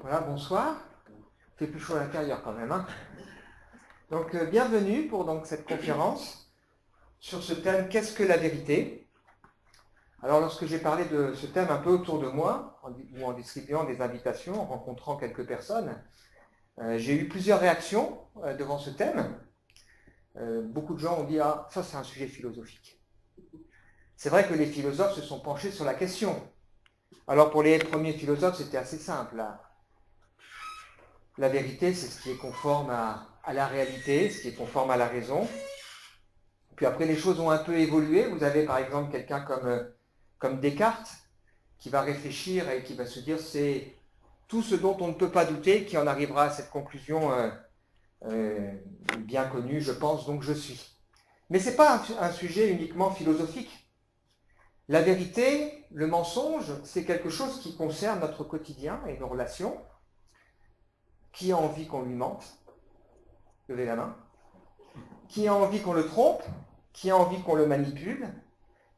Voilà, bonsoir. Il fait plus chaud à l'intérieur quand même, hein. Donc, bienvenue pour cette conférence sur ce thème qu'est-ce que la vérité? Alors, lorsque j'ai parlé de ce thème un peu autour de moi, en distribuant des invitations, en rencontrant quelques personnes, j'ai eu plusieurs réactions devant ce thème. Beaucoup de gens ont dit ah, ça c'est un sujet philosophique. C'est vrai que les philosophes se sont penchés sur la question. Alors, pour les premiers philosophes, c'était assez simple, là. La vérité, c'est ce qui est conforme à la réalité, ce qui est conforme à la raison. Puis après, les choses ont un peu évolué. Vous avez par exemple quelqu'un comme Descartes qui va réfléchir et qui va se dire c'est tout ce dont on ne peut pas douter qui en arrivera à cette conclusion bien connue, je pense, donc je suis. Mais ce n'est pas un sujet uniquement philosophique. La vérité, le mensonge, c'est quelque chose qui concerne notre quotidien et nos relations. Qui a envie qu'on lui mente? Levez la main. Qui a envie qu'on le trompe? Qui a envie qu'on le manipule?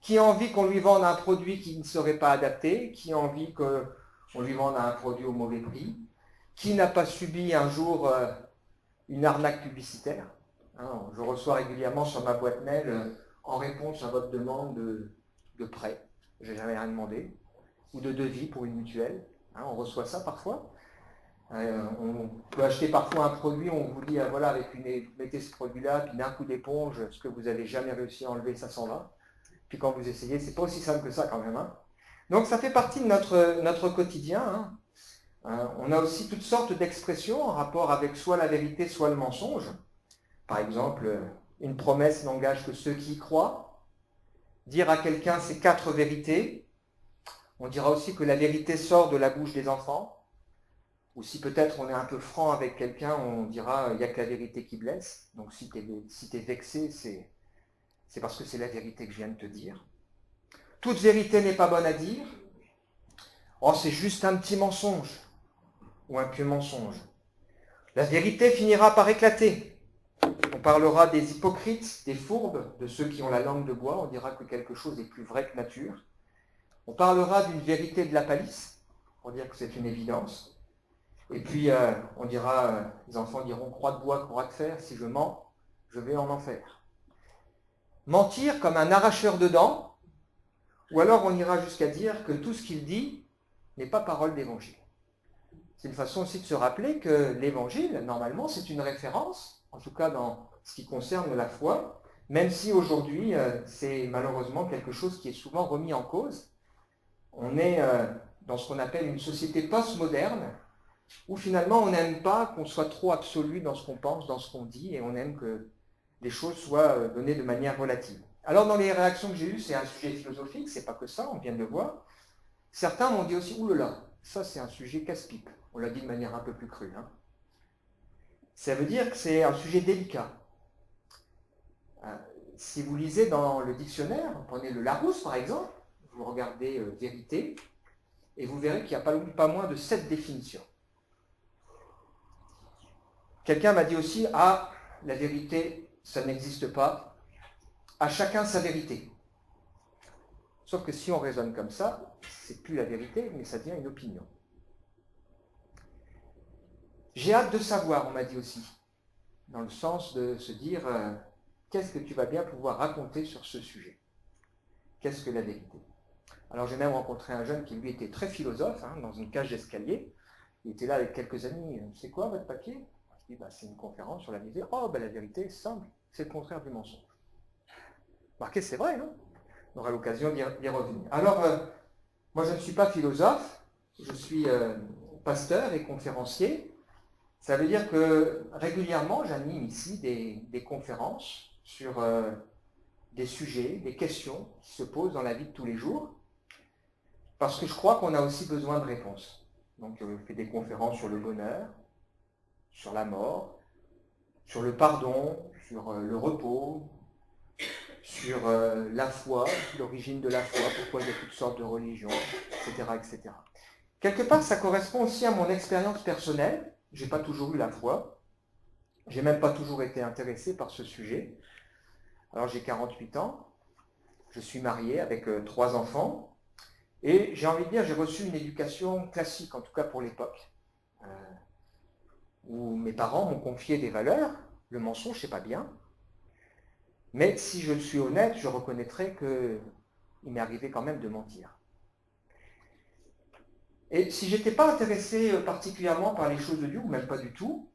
Qui a envie qu'on lui vende un produit qui ne serait pas adapté? Qui a envie qu'on lui vende un produit au mauvais prix? Qui n'a pas subi un jour une arnaque publicitaire? Hein, je reçois régulièrement sur ma boîte mail en réponse à votre demande de prêt, je n'ai jamais rien demandé, ou de devis pour une mutuelle. Hein, on reçoit ça parfois. On peut acheter parfois un produit, on vous dit, voilà, mettez ce produit-là, puis d'un coup d'éponge, ce que vous n'avez jamais réussi à enlever, ça s'en va. Puis quand vous essayez, c'est pas aussi simple que ça quand même, hein. Donc ça fait partie de notre quotidien, hein. On a aussi toutes sortes d'expressions en rapport avec soit la vérité, soit le mensonge. Par exemple, une promesse n'engage que ceux qui y croient. Dire à quelqu'un ces 4 vérités. On dira aussi que la vérité sort de la bouche des enfants. Ou si peut-être on est un peu franc avec quelqu'un, on dira il n'y a que la vérité qui blesse. Donc si tu es vexé, c'est parce que c'est la vérité que je viens de te dire. Toute vérité n'est pas bonne à dire. Oh, c'est juste un petit mensonge ou un pieux mensonge. La vérité finira par éclater. On parlera des hypocrites, des fourbes, de ceux qui ont la langue de bois. On dira que quelque chose est plus vrai que nature. On parlera d'une vérité de la palisse, pour dire que c'est une évidence. Et puis, on dira, les enfants diront, croix de bois, croix de fer, si je mens, je vais en enfer. Mentir comme un arracheur de dents, ou alors on ira jusqu'à dire que tout ce qu'il dit n'est pas parole d'évangile. C'est une façon aussi de se rappeler que l'évangile, normalement, c'est une référence, en tout cas dans ce qui concerne la foi, même si aujourd'hui, c'est malheureusement quelque chose qui est souvent remis en cause. On est dans ce qu'on appelle une société postmoderne, où finalement on n'aime pas qu'on soit trop absolu dans ce qu'on pense, dans ce qu'on dit, et on aime que les choses soient données de manière relative. Alors dans les réactions que j'ai eues, c'est un sujet philosophique, c'est pas que ça, on vient de le voir. Certains m'ont dit aussi, oulala, ça c'est un sujet casse-pipe. On l'a dit de manière un peu plus crue, hein. Ça veut dire que c'est un sujet délicat. Si vous lisez dans le dictionnaire, prenez le Larousse par exemple, vous regardez vérité, et vous verrez qu'il n'y a pas moins de 7 définitions. Quelqu'un m'a dit aussi, ah, la vérité, ça n'existe pas. À chacun sa vérité. Sauf que si on raisonne comme ça, c'est plus la vérité, mais ça devient une opinion. J'ai hâte de savoir, on m'a dit aussi, dans le sens de se dire, qu'est-ce que tu vas bien pouvoir raconter sur ce sujet? Qu'est-ce que la vérité? Alors j'ai même rencontré un jeune qui lui était très philosophe, hein, dans une cage d'escalier. Il était là avec quelques amis, c'est quoi votre papier? Je dis, c'est une conférence sur la vérité. Oh, la vérité, c'est simple, c'est le contraire du mensonge. Remarquez, c'est vrai, non? On aura l'occasion d'y revenir. Alors, moi, je ne suis pas philosophe, je suis pasteur et conférencier. Ça veut dire que régulièrement, j'anime ici des conférences sur des sujets, des questions qui se posent dans la vie de tous les jours, parce que je crois qu'on a aussi besoin de réponses. Donc, je fais des conférences sur le bonheur, sur la mort, sur le pardon, sur le repos, sur la foi, l'origine de la foi, pourquoi il y a toutes sortes de religions, etc., etc. Quelque part, ça correspond aussi à mon expérience personnelle. Je n'ai pas toujours eu la foi. Je n'ai même pas toujours été intéressé par ce sujet. Alors j'ai 48 ans, je suis marié avec 3 enfants, et j'ai envie de dire, j'ai reçu une éducation classique, en tout cas pour l'époque. où mes parents m'ont confié des valeurs, le mensonge, c'est pas bien. Mais si je suis honnête, je reconnaîtrai qu'il m'est arrivé quand même de mentir. Et si je n'étais pas intéressé particulièrement par les choses de Dieu, ou même pas du tout,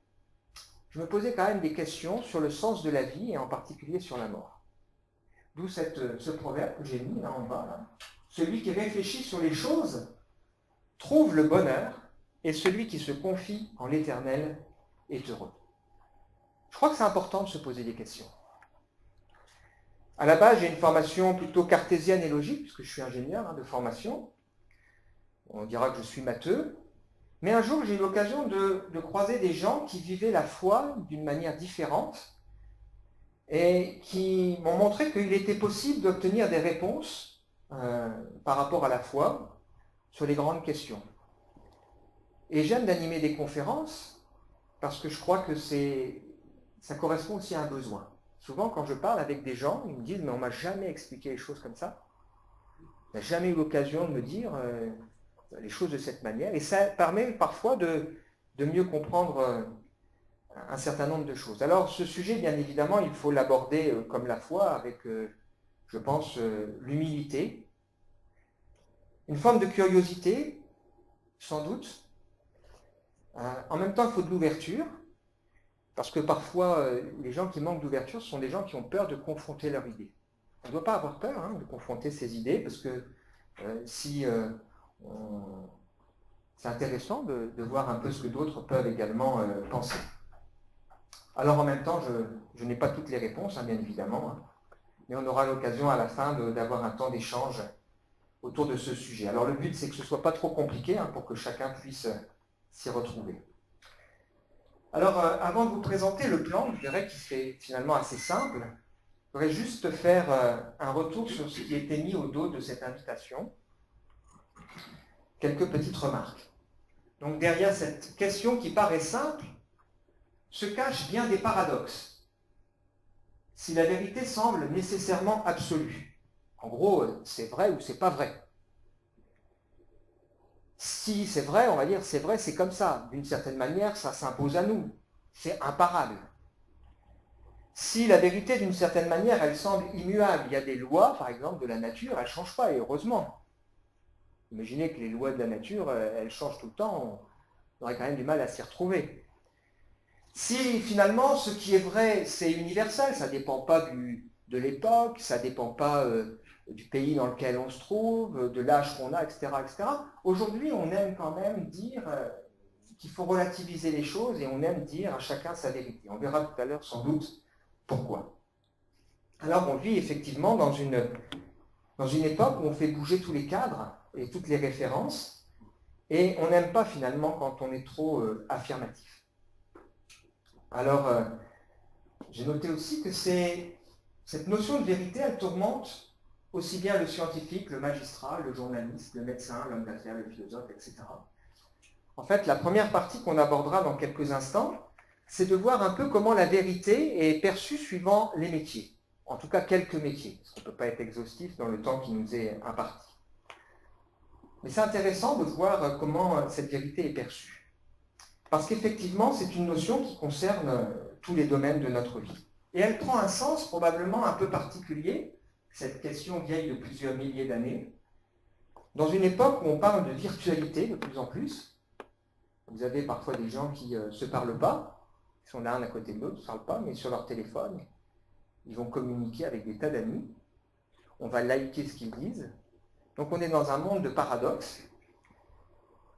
je me posais quand même des questions sur le sens de la vie, et en particulier sur la mort. D'où ce proverbe que j'ai mis là en bas. Là. Celui qui réfléchit sur les choses trouve le bonheur, et celui qui se confie en l'Éternel est heureux. Je crois que c'est important de se poser des questions. À la base, j'ai une formation plutôt cartésienne et logique, puisque je suis ingénieur de formation. On dira que je suis matheux. Mais un jour, j'ai eu l'occasion de croiser des gens qui vivaient la foi d'une manière différente et qui m'ont montré qu'il était possible d'obtenir des réponses par rapport à la foi sur les grandes questions. Et j'aime d'animer des conférences parce que je crois que ça correspond aussi à un besoin. Souvent, quand je parle avec des gens, ils me disent « mais on ne m'a jamais expliqué les choses comme ça. On n'a jamais eu l'occasion de me dire les choses de cette manière. » Et ça permet parfois de mieux comprendre un certain nombre de choses. Alors, ce sujet, bien évidemment, il faut l'aborder comme la foi, avec, je pense, l'humilité, une forme de curiosité, sans doute. En même temps, il faut de l'ouverture, parce que parfois, les gens qui manquent d'ouverture sont des gens qui ont peur de confronter leur idée. On ne doit pas avoir peur de confronter ses idées, parce que c'est intéressant de voir un peu ce que d'autres peuvent également penser. Alors en même temps, je n'ai pas toutes les réponses, bien évidemment, mais on aura l'occasion à la fin d'avoir un temps d'échange autour de ce sujet. Alors le but, c'est que ce ne soit pas trop compliqué pour que chacun puisse s'y retrouver. Alors avant de vous présenter le plan, je dirais qu'il c'est finalement assez simple. Je voudrais juste faire un retour sur ce qui était mis au dos de cette invitation. Quelques petites remarques. Donc derrière cette question qui paraît simple, se cachent bien des paradoxes. Si la vérité semble nécessairement absolue, en gros, c'est vrai ou c'est pas vrai. Si c'est vrai, on va dire c'est vrai, c'est comme ça. D'une certaine manière, ça s'impose à nous. C'est imparable. Si la vérité, d'une certaine manière, elle semble immuable, il y a des lois, par exemple, de la nature, elles ne changent pas, et heureusement. Imaginez que les lois de la nature, elles changent tout le temps, on aurait quand même du mal à s'y retrouver. Si finalement ce qui est vrai, c'est universel, ça ne dépend pas de l'époque, ça ne dépend pas du pays dans lequel on se trouve, de l'âge qu'on a, etc., etc. Aujourd'hui, on aime quand même dire qu'il faut relativiser les choses et on aime dire à chacun sa vérité. On verra tout à l'heure sans doute pourquoi. Alors on vit effectivement dans une époque où on fait bouger tous les cadres et toutes les références et on n'aime pas finalement quand on est trop affirmatif. Alors, j'ai noté aussi que cette notion de vérité, elle tourmente aussi bien le scientifique, le magistrat, le journaliste, le médecin, l'homme d'affaires, le philosophe, etc. En fait, la première partie qu'on abordera dans quelques instants, c'est de voir un peu comment la vérité est perçue suivant les métiers. En tout cas, quelques métiers, parce qu'on ne peut pas être exhaustif dans le temps qui nous est imparti. Mais c'est intéressant de voir comment cette vérité est perçue. Parce qu'effectivement, c'est une notion qui concerne tous les domaines de notre vie. Et elle prend un sens probablement un peu particulier, cette question vieille de plusieurs milliers d'années, dans une époque où on parle de virtualité de plus en plus. Vous avez parfois des gens qui ne se parlent pas, ils sont l'un à côté de l'autre, ils ne se parlent pas, mais sur leur téléphone, ils vont communiquer avec des tas d'amis, on va liker ce qu'ils disent. Donc on est dans un monde de paradoxes,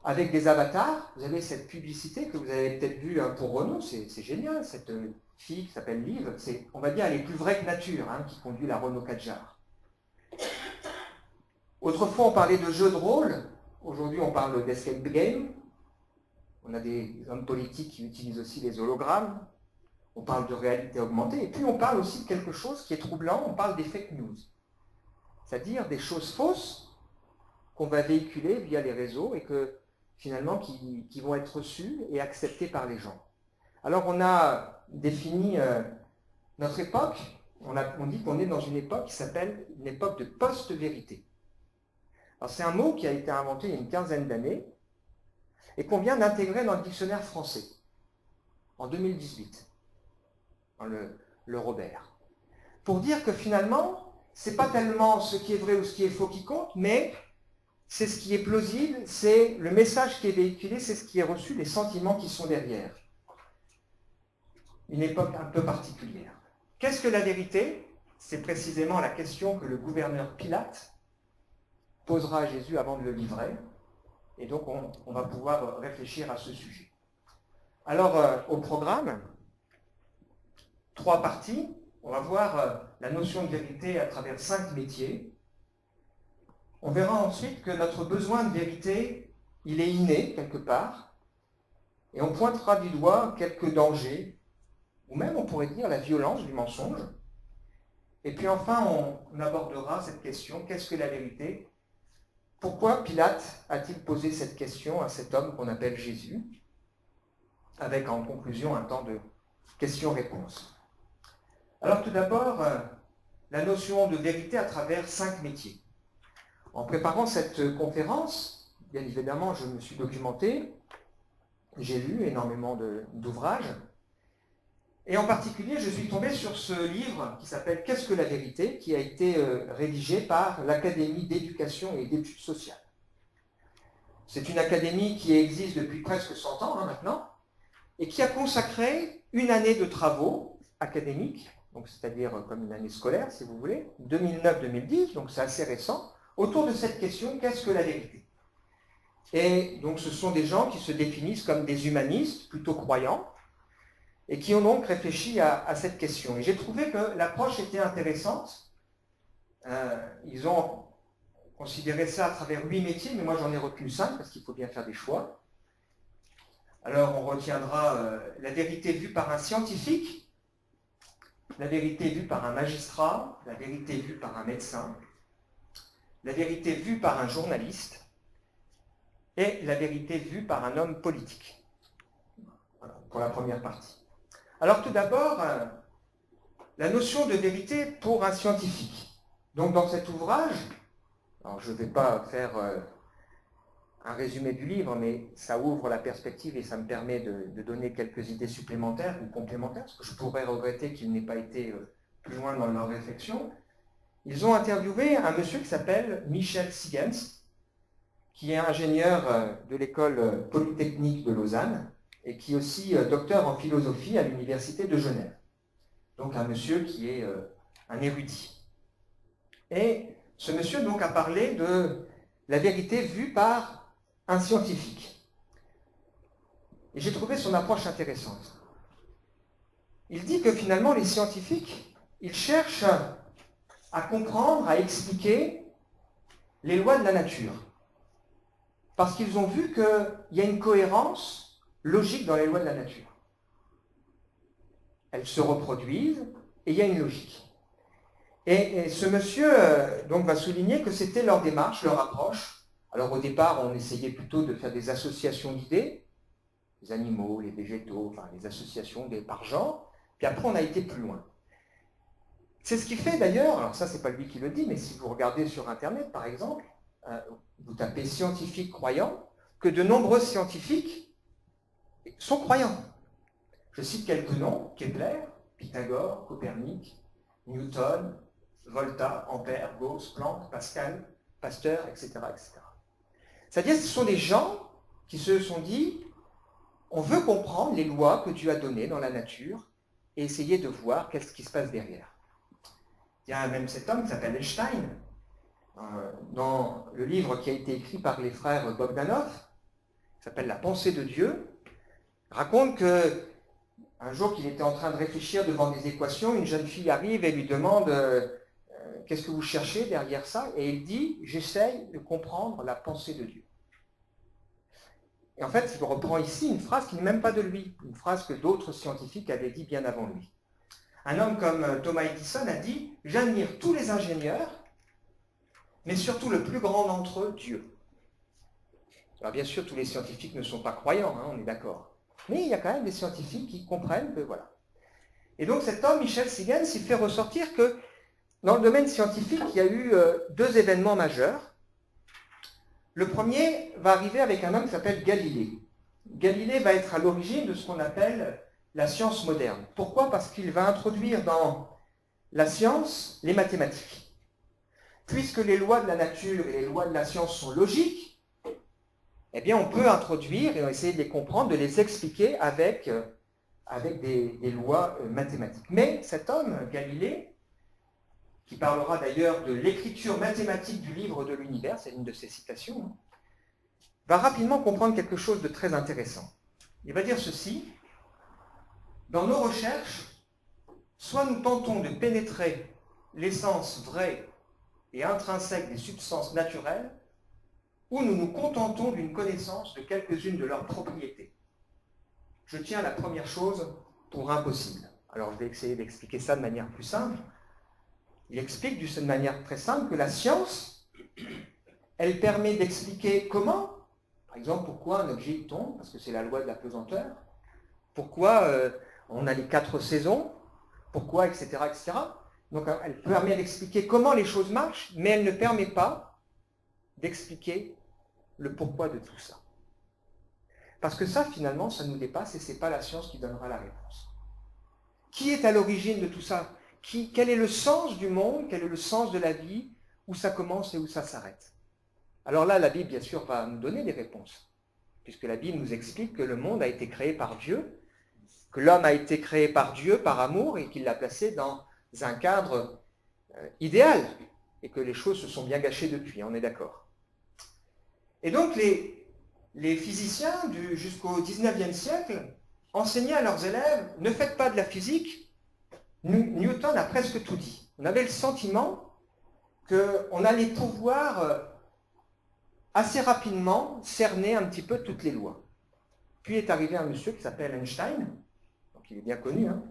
avec des avatars. Vous avez cette publicité que vous avez peut-être vue pour Renault, c'est génial, cette fille qui s'appelle Liv, c'est, on va dire, elle est plus vraie que nature, qui conduit la Renault Kadjar. Autrefois, on parlait de jeux de rôle, aujourd'hui on parle d'escape game, on a des hommes politiques qui utilisent aussi les hologrammes, on parle de réalité augmentée, et puis on parle aussi de quelque chose qui est troublant, on parle des fake news, c'est-à-dire des choses fausses qu'on va véhiculer via les réseaux et que finalement qui vont être reçus et acceptés par les gens. Alors on a défini notre époque, on dit qu'on est dans une époque qui s'appelle une époque de post-vérité. Alors c'est un mot qui a été inventé il y a une quinzaine d'années, et qu'on vient d'intégrer dans le dictionnaire français, en 2018, dans le Robert, pour dire que finalement, ce n'est pas tellement ce qui est vrai ou ce qui est faux qui compte, mais c'est ce qui est plausible, c'est le message qui est véhiculé, c'est ce qui est reçu, les sentiments qui sont derrière. Une époque un peu particulière. Qu'est-ce que la vérité? C'est précisément la question que le gouverneur Pilate posera à Jésus avant de le livrer. Et donc, on va pouvoir réfléchir à ce sujet. Alors, au programme, 3 parties. On va voir la notion de vérité à travers 5 métiers. On verra ensuite que notre besoin de vérité, il est inné quelque part. Et on pointera du doigt quelques dangers, ou même on pourrait dire la violence du mensonge. Et puis enfin, on abordera cette question, qu'est-ce que la vérité? Pourquoi Pilate a-t-il posé cette question à cet homme qu'on appelle Jésus? Avec en conclusion un temps de questions-réponses. Alors tout d'abord, la notion de vérité à travers 5 métiers. En préparant cette conférence, bien évidemment, je me suis documenté, j'ai lu énormément d'ouvrages, et en particulier, je suis tombé sur ce livre qui s'appelle « Qu'est-ce que la vérité ?», qui a été rédigé par l'Académie d'éducation et d'études sociales. C'est une académie qui existe depuis presque 100 ans maintenant, et qui a consacré une année de travaux académiques, donc c'est-à-dire comme une année scolaire, si vous voulez, 2009-2010, donc c'est assez récent, autour de cette question, qu'est-ce que la vérité? Et donc ce sont des gens qui se définissent comme des humanistes, plutôt croyants, et qui ont donc réfléchi à cette question. Et j'ai trouvé que l'approche était intéressante. Ils ont considéré ça à travers 8 métiers, mais moi j'en ai retenu 5, parce qu'il faut bien faire des choix. Alors on retiendra la vérité vue par un scientifique, la vérité vue par un magistrat, la vérité vue par un médecin, la vérité vue par un journaliste, et la vérité vue par un homme politique. Voilà, pour la première partie. Alors tout d'abord, la notion de vérité pour un scientifique. Donc dans cet ouvrage, alors je ne vais pas faire un résumé du livre, mais ça ouvre la perspective et ça me permet de donner quelques idées supplémentaires ou complémentaires, parce que je pourrais regretter qu'ils n'aient pas été plus loin dans leur réflexion. Ils ont interviewé un monsieur qui s'appelle Michel Sigens, qui est ingénieur de l'école polytechnique de Lausanne, et qui est aussi docteur en philosophie à l'université de Genève. Donc un monsieur qui est un érudit. Et ce monsieur donc a parlé de la vérité vue par un scientifique. Et j'ai trouvé son approche intéressante. Il dit que finalement les scientifiques, ils cherchent à comprendre, à expliquer les lois de la nature. Parce qu'ils ont vu qu'il y a une cohérence logique dans les lois de la nature. Elles se reproduisent et il y a une logique. Et ce monsieur donc va souligner que c'était leur démarche, leur approche. Alors au départ, on essayait plutôt de faire des associations d'idées, les animaux, les végétaux, enfin les associations par genre, puis après on a été plus loin. C'est ce qui fait d'ailleurs, alors ça c'est pas lui qui le dit, mais si vous regardez sur Internet par exemple, vous tapez scientifique croyant, que de nombreux scientifiques sont croyants. Je cite quelques noms, Kepler, Pythagore, Copernic, Newton, Volta, Ampère, Gauss, Planck, Pascal, Pasteur, etc. etc. C'est-à-dire que ce sont des gens qui se sont dit, on veut comprendre les lois que Dieu a données dans la nature et essayer de voir qu'est-ce qui se passe derrière. Il y a même cet homme qui s'appelle Einstein, dans le livre qui a été écrit par les frères Bogdanov, qui s'appelle La pensée de Dieu, raconte qu'un jour qu'il était en train de réfléchir devant des équations, une jeune fille arrive et lui demande qu'est-ce que vous cherchez derrière ça? Et il dit, j'essaye de comprendre la pensée de Dieu. Et en fait, il reprend ici une phrase qui n'est même pas de lui, une phrase que d'autres scientifiques avaient dit bien avant lui. Un homme comme Thomas Edison a dit, j'admire tous les ingénieurs, mais surtout le plus grand d'entre eux, Dieu. Alors bien sûr, tous les scientifiques ne sont pas croyants, hein, on est d'accord. Mais il y a quand même des scientifiques qui comprennent que voilà. Et donc cet homme, Michel Sigens, il fait ressortir que dans le domaine scientifique, il y a eu 2 événements majeurs. Le premier va arriver avec un homme qui s'appelle Galilée. Galilée va être à l'origine de ce qu'on appelle la science moderne. Pourquoi? Parce qu'il va introduire dans la science les mathématiques. Puisque les lois de la nature et les lois de la science sont logiques, eh bien on peut introduire et essayer de les comprendre, de les expliquer avec des lois mathématiques. Mais cet homme, Galilée, qui parlera d'ailleurs de l'écriture mathématique du livre de l'univers, c'est une de ses citations, va rapidement comprendre quelque chose de très intéressant. Il va dire ceci: dans nos recherches, soit nous tentons de pénétrer l'essence vraie et intrinsèque des substances naturelles, ou nous nous contentons d'une connaissance de quelques-unes de leurs propriétés. Je tiens la première chose pour impossible. Alors je vais essayer d'expliquer ça de manière plus simple. Il explique de manière très simple que la science, elle permet d'expliquer comment, par exemple, pourquoi un objet tombe, parce que c'est la loi de la pesanteur, pourquoi on a les 4 saisons, pourquoi, etc., etc. Donc elle permet d'expliquer comment les choses marchent, mais elle ne permet pas d'expliquer le pourquoi de tout ça. Parce que ça, finalement, ça nous dépasse et ce n'est pas la science qui donnera la réponse. Qui est à l'origine de tout ça? Quel est le sens du monde? Quel est le sens de la vie? Où ça commence et où ça s'arrête? Alors là, la Bible, bien sûr, va nous donner des réponses, puisque la Bible nous explique que le monde a été créé par Dieu, que l'homme a été créé par Dieu, par amour, et qu'il l'a placé dans un cadre idéal, et que les choses se sont bien gâchées depuis, on est d'accord. Et donc, les physiciens jusqu'au 19e siècle enseignaient à leurs élèves: ne faites pas de la physique, Newton a presque tout dit. On avait le sentiment qu'on allait pouvoir assez rapidement cerner un petit peu toutes les lois. Puis est arrivé un monsieur qui s'appelle Einstein, donc il est bien connu, hein.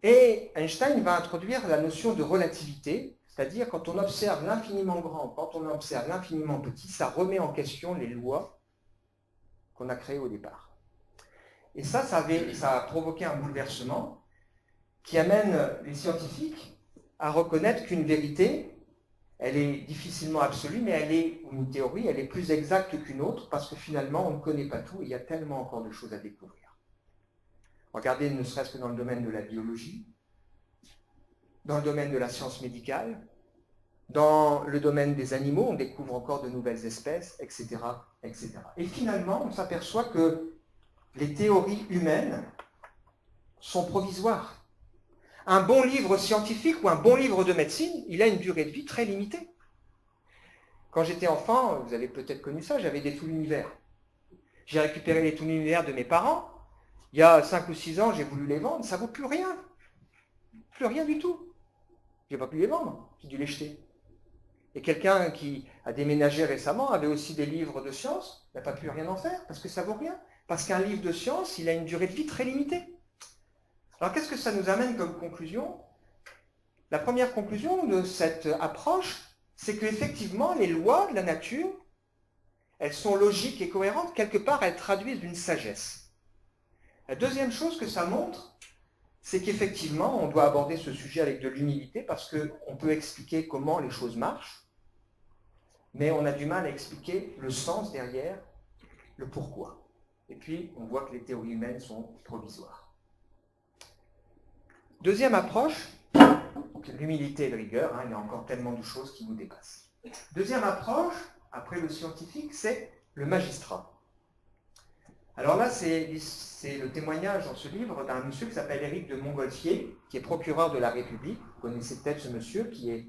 Et Einstein va introduire la notion de relativité, c'est-à-dire quand on observe l'infiniment grand, quand on observe l'infiniment petit, ça remet en question les lois qu'on a créées au départ. Et ça a provoqué un bouleversement qui amène les scientifiques à reconnaître qu'une vérité, elle est difficilement absolue, mais ou une théorie, elle est plus exacte qu'une autre, parce que finalement, on ne connaît pas tout, et il y a tellement encore de choses à découvrir. Regardez, ne serait-ce que dans le domaine de la biologie, dans le domaine de la science médicale, dans le domaine des animaux, on découvre encore de nouvelles espèces, etc., etc. Et finalement, on s'aperçoit que les théories humaines sont provisoires. Un bon livre scientifique ou un bon livre de médecine, il a une durée de vie très limitée. Quand j'étais enfant, vous avez peut-être connu ça, j'avais des Tout l'univers. J'ai récupéré les Tout l'univers de mes parents. Il y a 5 ou 6 ans, j'ai voulu les vendre, ça ne vaut plus rien. Plus rien du tout. Je n'ai pas pu les vendre, j'ai dû les jeter. Et quelqu'un qui a déménagé récemment avait aussi des livres de science, il n'a pas pu rien en faire, parce que ça ne vaut rien. Parce qu'un livre de science, il a une durée de vie très limitée. Alors qu'est-ce que ça nous amène comme conclusion? La première conclusion de cette approche, c'est qu'effectivement, les lois de la nature, elles sont logiques et cohérentes, quelque part, elles traduisent une sagesse. La deuxième chose que ça montre, c'est qu'effectivement, on doit aborder ce sujet avec de l'humilité, parce qu'on peut expliquer comment les choses marchent, mais on a du mal à expliquer le sens derrière, le pourquoi. Et puis, on voit que les théories humaines sont provisoires. Deuxième approche, l'humilité et la rigueur, il y a encore tellement de choses qui nous dépassent. Deuxième approche, après le scientifique, c'est le magistrat. Alors là, c'est le témoignage dans ce livre d'un monsieur qui s'appelle Éric de Montgolfier, qui est procureur de la République. Vous connaissez peut-être ce monsieur qui est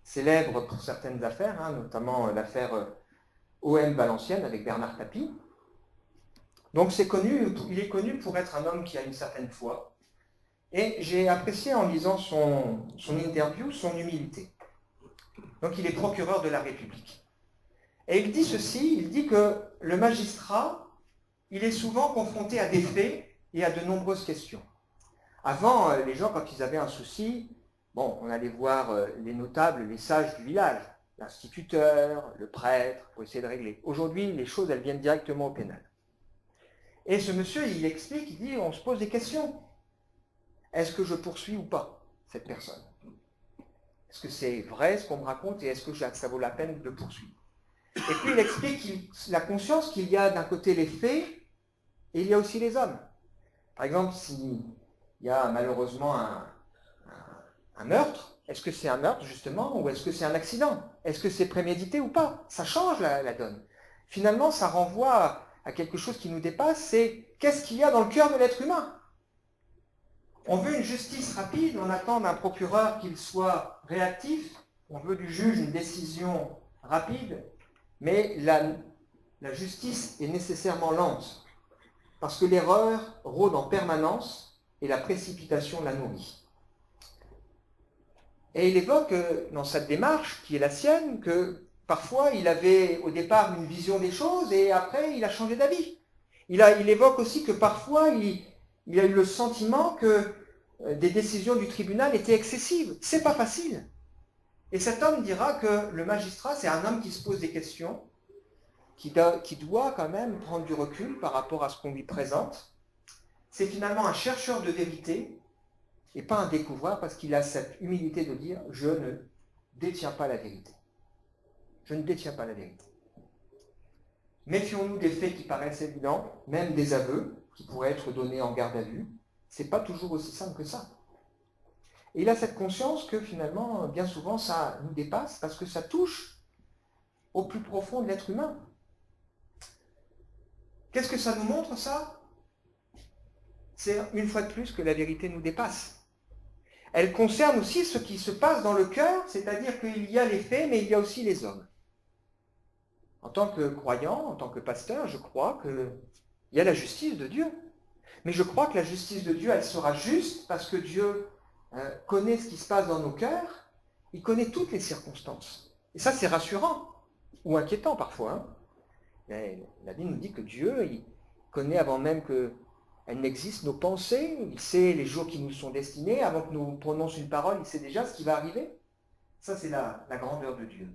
célèbre pour certaines affaires, notamment l'affaire OM Valenciennes avec Bernard Tapie. Donc il est connu pour être un homme qui a une certaine foi. Et j'ai apprécié en lisant son interview son humilité. Donc il est procureur de la République. Et il dit ceci, il dit que le magistrat, il est souvent confronté à des faits et à de nombreuses questions. Avant, les gens, quand ils avaient un souci, on allait voir les notables, les sages du village, l'instituteur, le prêtre, pour essayer de régler. Aujourd'hui, les choses, elles viennent directement au pénal. Et ce monsieur, il explique, il dit, on se pose des questions. Est-ce que je poursuis ou pas cette personne? Est-ce que c'est vrai ce qu'on me raconte et est-ce que ça vaut la peine de poursuivre? Et puis il explique la conscience qu'il y a d'un côté les fées et il y a aussi les hommes. Par exemple, s'il y a malheureusement un meurtre, est-ce que c'est un meurtre justement ou est-ce que c'est un accident? Est-ce que c'est prémédité ou pas? Ça change la donne. Finalement, ça renvoie à quelque chose qui nous dépasse, c'est qu'est-ce qu'il y a dans le cœur de l'être humain? On veut une justice rapide, on attend d'un procureur qu'il soit réactif, on veut du juge une décision rapide, mais la justice est nécessairement lente, parce que l'erreur rôde en permanence et la précipitation la nourrit. Et il évoque dans cette démarche, qui est la sienne, que parfois il avait au départ une vision des choses et après il a changé d'avis. Il évoque aussi que parfois il a eu le sentiment que des décisions du tribunal étaient excessives. C'est pas facile. Et cet homme dira que le magistrat, c'est un homme qui se pose des questions, qui doit quand même prendre du recul par rapport à ce qu'on lui présente. C'est finalement un chercheur de vérité et pas un découvreur, parce qu'il a cette humilité de dire « je ne détiens pas la vérité ». Je ne détiens pas la vérité. Méfions-nous des faits qui paraissent évidents, même des aveux qui pourraient être donnés en garde à vue. Ce n'est pas toujours aussi simple que ça. Et il a cette conscience que finalement, bien souvent, ça nous dépasse parce que ça touche au plus profond de l'être humain. Qu'est-ce que ça nous montre, ça? C'est une fois de plus que la vérité nous dépasse. Elle concerne aussi ce qui se passe dans le cœur, c'est-à-dire qu'il y a les faits, mais il y a aussi les hommes. En tant que croyant, en tant que pasteur, je crois qu'il y a la justice de Dieu. Mais je crois que la justice de Dieu, elle sera juste parce que Dieu connaît ce qui se passe dans nos cœurs, il connaît toutes les circonstances. Et ça, c'est rassurant, ou inquiétant parfois. La Bible nous dit que Dieu, il connaît avant même qu'elles n'existent nos pensées, il sait les jours qui nous sont destinés, avant que nous prononcions une parole, il sait déjà ce qui va arriver. Ça, c'est la grandeur de Dieu.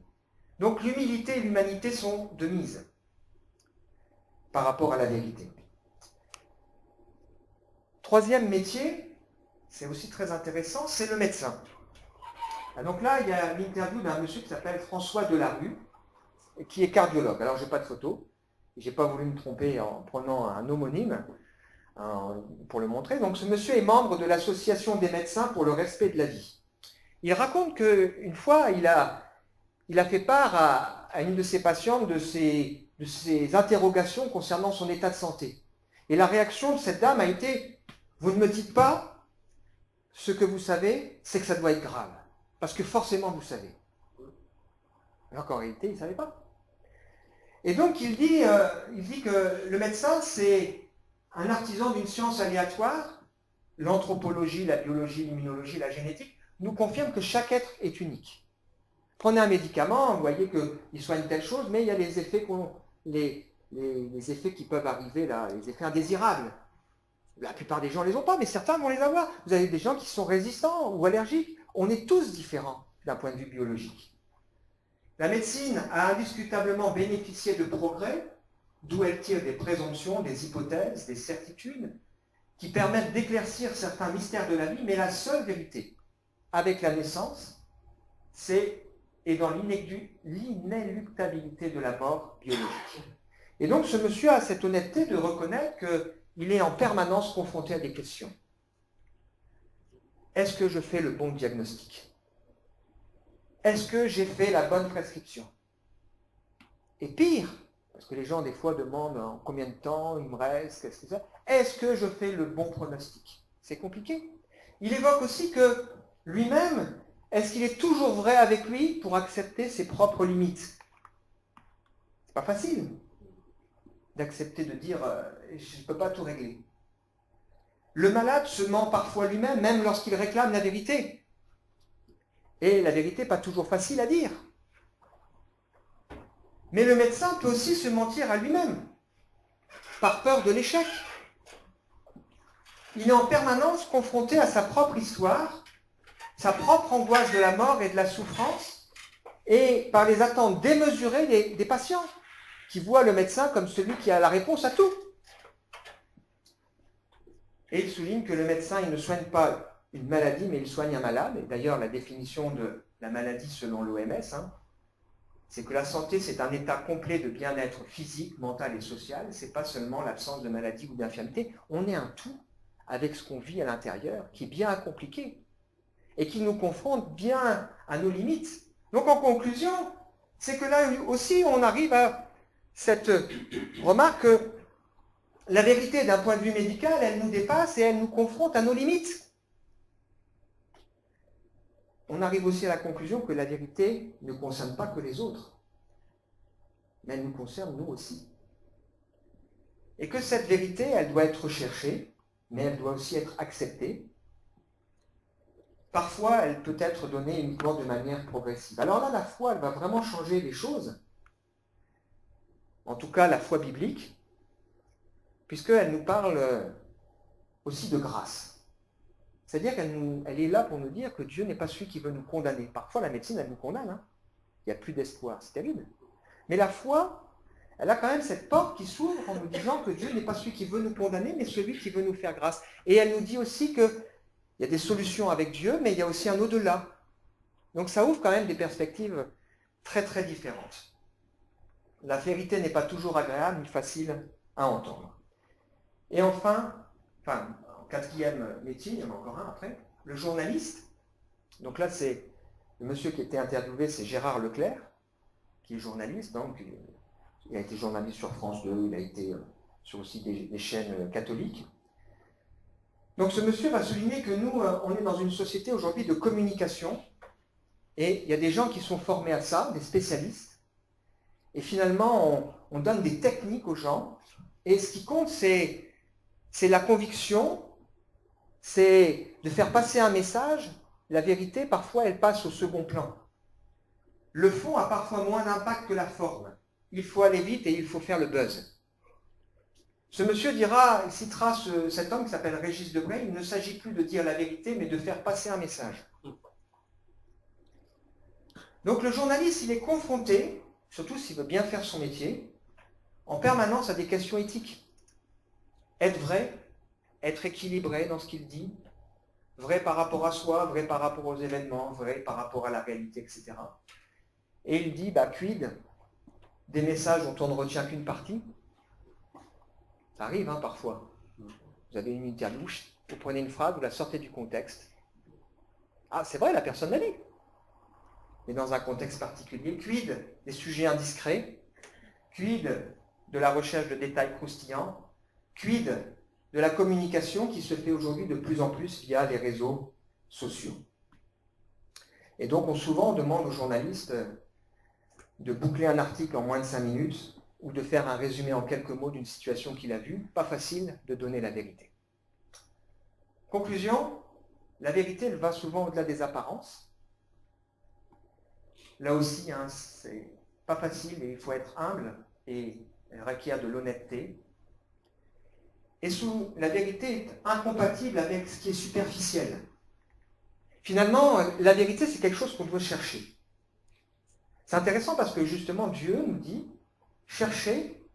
Donc l'humilité et l'humanité sont de mise par rapport à la vérité. Troisième métier, c'est aussi très intéressant, c'est le médecin. Donc là, il y a l'interview d'un monsieur qui s'appelle François Delarue, qui est cardiologue. Alors, je n'ai pas de photo, je n'ai pas voulu me tromper en prenant un homonyme pour le montrer. Donc, ce monsieur est membre de l'Association des médecins pour le respect de la vie. Il raconte qu'une fois, il a fait part à une de ses patientes de ses interrogations concernant son état de santé. Et la réaction de cette dame a été « Vous ne me dites pas ce que vous savez, c'est que ça doit être grave. Parce que forcément, vous savez. » Alors qu'en réalité, il ne savait pas. Et donc, il dit que le médecin, c'est un artisan d'une science aléatoire. L'anthropologie, la biologie, l'immunologie, la génétique nous confirment que chaque être est unique. Prenez un médicament, vous voyez qu'il soigne telle chose, mais il y a les effets, les effets qui peuvent arriver là, les effets indésirables. La plupart des gens ne les ont pas, mais certains vont les avoir. Vous avez des gens qui sont résistants ou allergiques. On est tous différents d'un point de vue biologique. La médecine a indiscutablement bénéficié de progrès, d'où elle tire des présomptions, des hypothèses, des certitudes, qui permettent d'éclaircir certains mystères de la vie, mais la seule vérité, avec la naissance, est dans l'inéluctabilité de la mort biologique. Et donc ce monsieur a cette honnêteté de reconnaître qu'il est en permanence confronté à des questions. Est-ce que je fais le bon diagnostic? Est-ce que j'ai fait la bonne prescription? Et pire, parce que les gens des fois demandent en combien de temps il me reste, qu'est-ce que c'est? Est-ce que je fais le bon pronostic? C'est compliqué. Il évoque aussi que lui-même, est-ce qu'il est toujours vrai avec lui pour accepter ses propres limites? C'est pas facile d'accepter de dire je ne peux pas tout régler. Le malade se ment parfois lui-même, même lorsqu'il réclame la vérité. Et la vérité n'est pas toujours facile à dire. Mais le médecin peut aussi se mentir à lui-même, par peur de l'échec. Il est en permanence confronté à sa propre histoire, sa propre angoisse de la mort et de la souffrance, et par les attentes démesurées des patients, qui voient le médecin comme celui qui a la réponse à tout. Et il souligne que le médecin, il ne soigne pas une maladie, mais il soigne un malade. Et d'ailleurs, la définition de la maladie selon l'OMS, C'est que la santé, c'est un état complet de bien-être physique, mental et social. Ce n'est pas seulement l'absence de maladie ou d'infirmité. On est un tout avec ce qu'on vit à l'intérieur, qui est bien compliqué et qui nous confronte bien à nos limites. Donc en conclusion, c'est que là aussi, on arrive à cette remarque que la vérité, d'un point de vue médical, elle nous dépasse et elle nous confronte à nos limites. On arrive aussi à la conclusion que la vérité ne concerne pas que les autres, mais elle nous concerne nous aussi. Et que cette vérité, elle doit être recherchée, mais elle doit aussi être acceptée. Parfois, elle peut être donnée uniquement de manière progressive. Alors là, la foi, elle va vraiment changer les choses. En tout cas, la foi biblique, puisqu'elle nous parle aussi de grâce. C'est-à-dire qu'elle est là pour nous dire que Dieu n'est pas celui qui veut nous condamner. Parfois, la médecine, elle nous condamne. Hein. Il n'y a plus d'espoir. C'est terrible. Mais la foi, elle a quand même cette porte qui s'ouvre en nous disant que Dieu n'est pas celui qui veut nous condamner, mais celui qui veut nous faire grâce. Et elle nous dit aussi qu'il y a des solutions avec Dieu, mais il y a aussi un au-delà. Donc ça ouvre quand même des perspectives très très différentes. La vérité n'est pas toujours agréable ni facile à entendre. Et enfin, quatrième métier, il y en a encore un après, le journaliste. Donc là, c'est le monsieur qui était interviewé, c'est Gérard Leclerc, qui est journaliste. Donc, il a été journaliste sur France 2, il a été sur aussi des chaînes catholiques. Donc ce monsieur va souligner que nous, on est dans une société aujourd'hui de communication, et il y a des gens qui sont formés à ça, des spécialistes, et finalement, on donne des techniques aux gens, et ce qui compte, c'est la conviction, c'est de faire passer un message. La vérité, parfois, elle passe au second plan. Le fond a parfois moins d'impact que la forme. Il faut aller vite et il faut faire le buzz. Ce monsieur citera cet homme qui s'appelle Régis Debray, il ne s'agit plus de dire la vérité, mais de faire passer un message. Donc le journaliste, il est confronté, surtout s'il veut bien faire son métier, en permanence à des questions éthiques. Être vrai, être équilibré dans ce qu'il dit, vrai par rapport à soi, vrai par rapport aux événements, vrai par rapport à la réalité, etc. Et il dit, quid des messages dont on ne retient qu'une partie? Ça arrive parfois. Vous avez une interview, vous prenez une phrase, vous la sortez du contexte. Ah, c'est vrai, la personne l'a dit. Mais dans un contexte particulier, quid des sujets indiscrets, quid de la recherche de détails croustillants, quid de la communication qui se fait aujourd'hui de plus en plus via les réseaux sociaux. Et donc, souvent, on demande aux journalistes de boucler un article en moins de 5 minutes ou de faire un résumé en quelques mots d'une situation qu'il a vue. Pas facile de donner la vérité. Conclusion, la vérité, elle va souvent au-delà des apparences. Là aussi, c'est pas facile et il faut être humble et elle requiert de l'honnêteté. Et la vérité est incompatible avec ce qui est superficiel. Finalement, la vérité, c'est quelque chose qu'on doit chercher. C'est intéressant parce que justement, Dieu nous dit, cherchez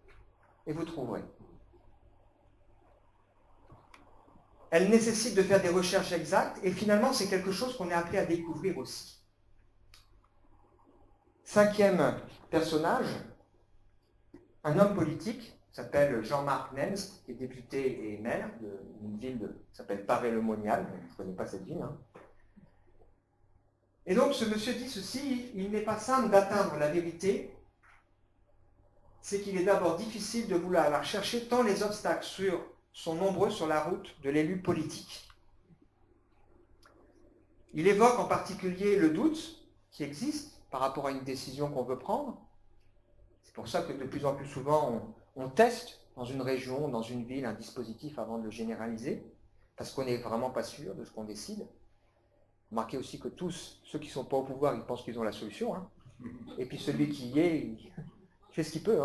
et vous trouverez. Elle nécessite de faire des recherches exactes et finalement, c'est quelque chose qu'on est appelé à découvrir aussi. Cinquième personnage, un homme politique, s'appelle Jean-Marc Nems, qui est député et maire d'une ville qui s'appelle Paray-le-Monial, je ne connais pas cette ville. Et donc ce monsieur dit ceci, il n'est pas simple d'atteindre la vérité, c'est qu'il est d'abord difficile de vouloir la chercher tant les obstacles sont nombreux sur la route de l'élu politique. Il évoque en particulier le doute qui existe par rapport à une décision qu'on veut prendre. C'est pour ça que de plus en plus souvent, on teste dans une région, dans une ville, un dispositif avant de le généraliser, parce qu'on n'est vraiment pas sûr de ce qu'on décide. Remarquez aussi que tous, ceux qui ne sont pas au pouvoir, ils pensent qu'ils ont la solution. Et puis celui qui y est, il fait ce qu'il peut.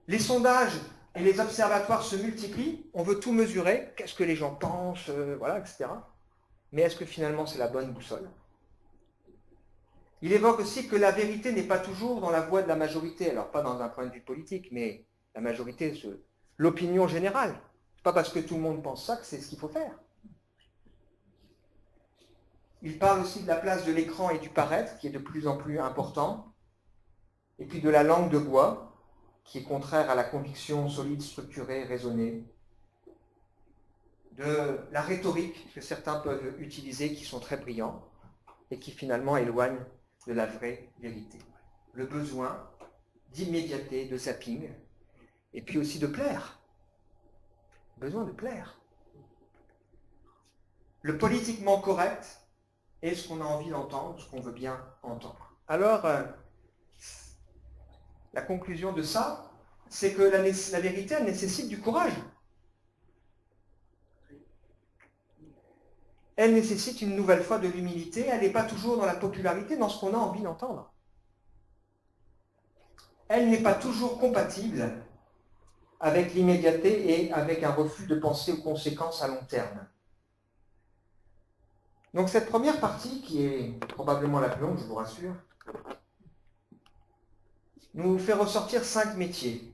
Les sondages et les observatoires se multiplient, on veut tout mesurer, qu'est-ce que les gens pensent, etc. Mais est-ce que finalement c'est la bonne boussole? Il évoque aussi que la vérité n'est pas toujours dans la voie de la majorité, alors pas dans un point de vue politique, mais la majorité, l'opinion générale. Ce n'est pas parce que tout le monde pense ça que c'est ce qu'il faut faire. Il parle aussi de la place de l'écran et du paraître, qui est de plus en plus important, et puis de la langue de bois, qui est contraire à la conviction solide, structurée, raisonnée, de la rhétorique que certains peuvent utiliser, qui sont très brillants, et qui finalement éloignent de la vraie vérité. Le besoin d'immédiateté, de zapping, et puis aussi de plaire. Besoin de plaire. Le politiquement correct est ce qu'on a envie d'entendre, ce qu'on veut bien entendre. Alors, la conclusion de ça, c'est que la vérité, elle nécessite du courage. Elle nécessite une nouvelle fois de l'humilité, elle n'est pas toujours dans la popularité, dans ce qu'on a envie d'entendre. Elle n'est pas toujours compatible avec l'immédiateté et avec un refus de penser aux conséquences à long terme. Donc cette première partie, qui est probablement la plus longue, je vous rassure, nous fait ressortir 5 métiers.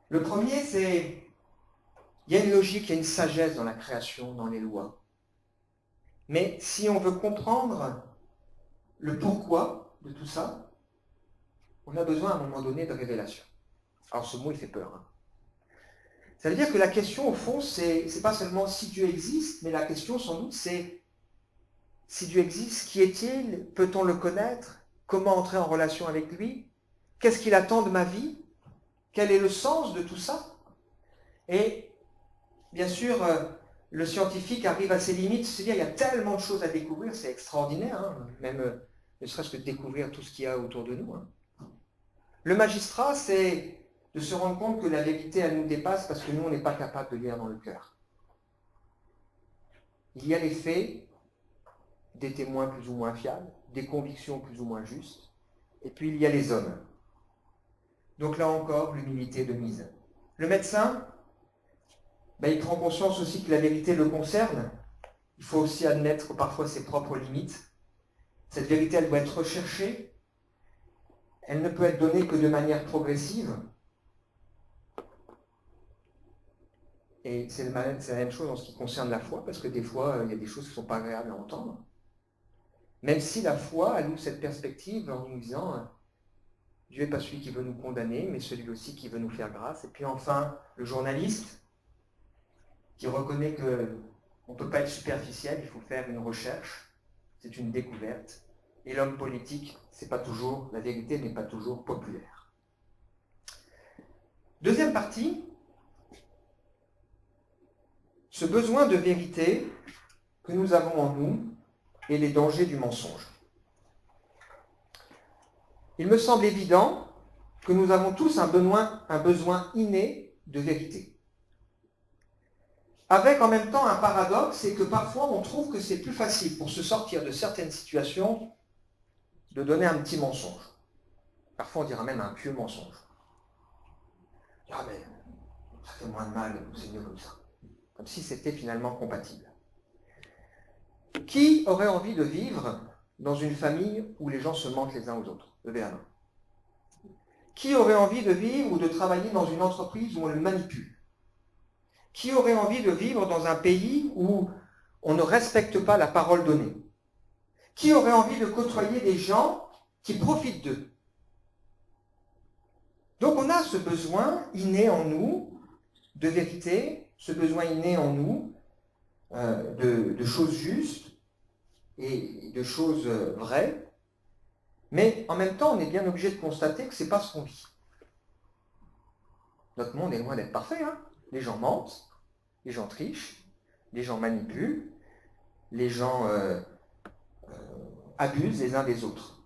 Le premier, c'est, il y a une logique, il y a une sagesse dans la création, dans les lois. Mais si on veut comprendre le pourquoi de tout ça, on a besoin à un moment donné de révélation. Alors ce mot, il fait peur. Ça veut dire que la question, au fond, c'est pas seulement si Dieu existe, mais la question, sans doute, c'est si Dieu existe, qui est-il? Peut-on le connaître? Comment entrer en relation avec lui? Qu'est-ce qu'il attend de ma vie? Quel est le sens de tout ça? Et bien sûr, le scientifique arrive à ses limites, c'est-à-dire il y a tellement de choses à découvrir, c'est extraordinaire, hein, même ne serait-ce que de découvrir tout ce qu'il y a autour de nous. Hein. Le magistrat, c'est de se rendre compte que la vérité, elle nous dépasse parce que nous, on n'est pas capable de lire dans le cœur. Il y a les faits, des témoins plus ou moins fiables, des convictions plus ou moins justes, et puis il y a les hommes. Donc là encore, l'humilité de mise. Le médecin, il prend conscience aussi que la vérité le concerne. Il faut aussi admettre parfois ses propres limites. Cette vérité, elle doit être recherchée. Elle ne peut être donnée que de manière progressive. Et c'est la même chose en ce qui concerne la foi, parce que des fois, il y a des choses qui ne sont pas agréables à entendre. Même si la foi, elle ouvre cette perspective en nous disant Dieu n'est pas celui qui veut nous condamner, mais celui aussi qui veut nous faire grâce. Et puis enfin, le journaliste, qui reconnaît qu'on ne peut pas être superficiel, il faut faire une recherche, c'est une découverte. Et l'homme politique, c'est pas toujours, la vérité n'est pas toujours populaire. Deuxième partie, ce besoin de vérité que nous avons en nous et les dangers du mensonge. Il me semble évident que nous avons tous un besoin inné de vérité. Avec en même temps un paradoxe, c'est que parfois on trouve que c'est plus facile pour se sortir de certaines situations de donner un petit mensonge. Parfois on dira même un pieux mensonge. Ah mais ça fait moins de mal, c'est mieux comme ça. Comme si c'était finalement compatible. Qui aurait envie de vivre dans une famille où les gens se mentent les uns aux autres? Levez la main. Qui aurait envie de vivre ou de travailler dans une entreprise où on le manipule? Qui aurait envie de vivre dans un pays où on ne respecte pas la parole donnée? Qui aurait envie de côtoyer des gens qui profitent d'eux? Donc on a ce besoin inné en nous de vérité, ce besoin inné en nous de choses justes et de choses vraies, mais en même temps on est bien obligé de constater que ce n'est pas ce qu'on vit. Notre monde est loin d'être parfait, hein. Les gens mentent, les gens trichent, les gens manipulent, les gens abusent les uns des autres.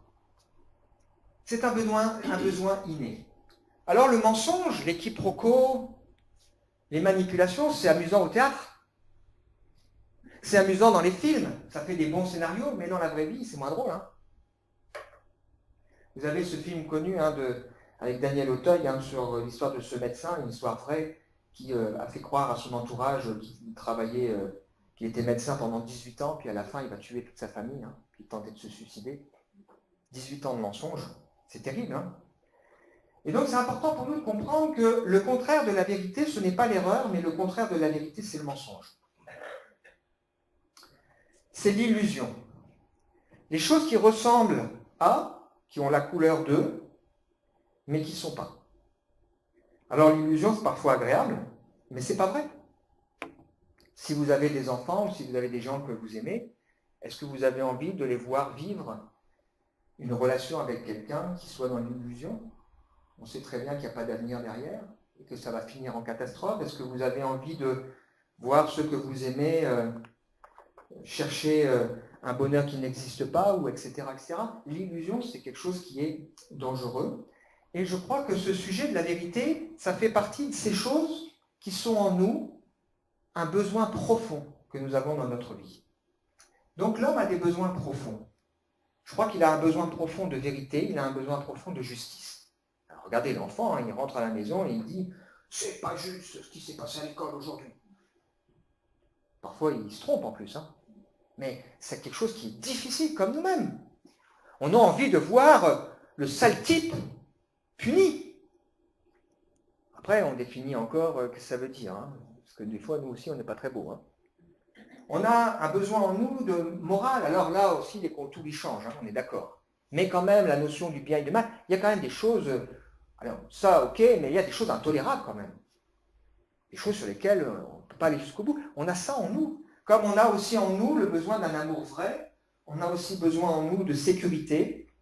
C'est un besoin inné. Alors le mensonge, les quiproquos, les manipulations, c'est amusant au théâtre. C'est amusant dans les films, ça fait des bons scénarios, mais dans la vraie vie, c'est moins drôle. Hein. Vous avez ce film connu avec Daniel Auteuil sur l'histoire de ce médecin, une histoire vraie, qui a fait croire à son entourage qu'il travaillait, qu'il était médecin pendant 18 ans, puis à la fin, il va tuer toute sa famille, hein, puis il tentait de se suicider. 18 ans de mensonge, c'est terrible. Hein. Et donc, c'est important pour nous de comprendre que le contraire de la vérité, ce n'est pas l'erreur, mais le contraire de la vérité, c'est le mensonge. c'est l'illusion. Les choses qui ressemblent à, qui ont la couleur de, mais qui ne sont pas. Alors l'illusion, c'est parfois agréable, mais ce n'est pas vrai. Si vous avez des enfants ou si vous avez des gens que vous aimez, est-ce que vous avez envie de les voir vivre une relation avec quelqu'un qui soit dans l'illusion? On sait très bien qu'il n'y a pas d'avenir derrière et que ça va finir en catastrophe. Est-ce que vous avez envie de voir ceux que vous aimez chercher un bonheur qui n'existe pas, ou etc., etc. L'illusion, c'est quelque chose qui est dangereux. Et je crois que ce sujet de la vérité, ça fait partie de ces choses qui sont en nous un besoin profond que nous avons dans notre vie. Donc l'homme a des besoins profonds. Je crois qu'il a un besoin profond de vérité, il a un besoin profond de justice. Alors regardez l'enfant, il rentre à la maison et il dit « C'est pas juste ce qui s'est passé à l'école aujourd'hui ». Parfois il se trompe en plus, mais c'est quelque chose qui est difficile comme nous-mêmes. On a envie de voir le sale type puni. Après, on définit encore ce que ça veut dire, parce que des fois, nous aussi, on n'est pas très beau. On a un besoin en nous de morale. Alors là aussi, les contours y changent, on est d'accord. Mais quand même, la notion du bien et du mal, il y a quand même des choses, alors ça, ok, mais il y a des choses intolérables quand même. Des choses sur lesquelles on ne peut pas aller jusqu'au bout. On a ça en nous. Comme on a aussi en nous le besoin d'un amour vrai, on a aussi besoin en nous de sécurité,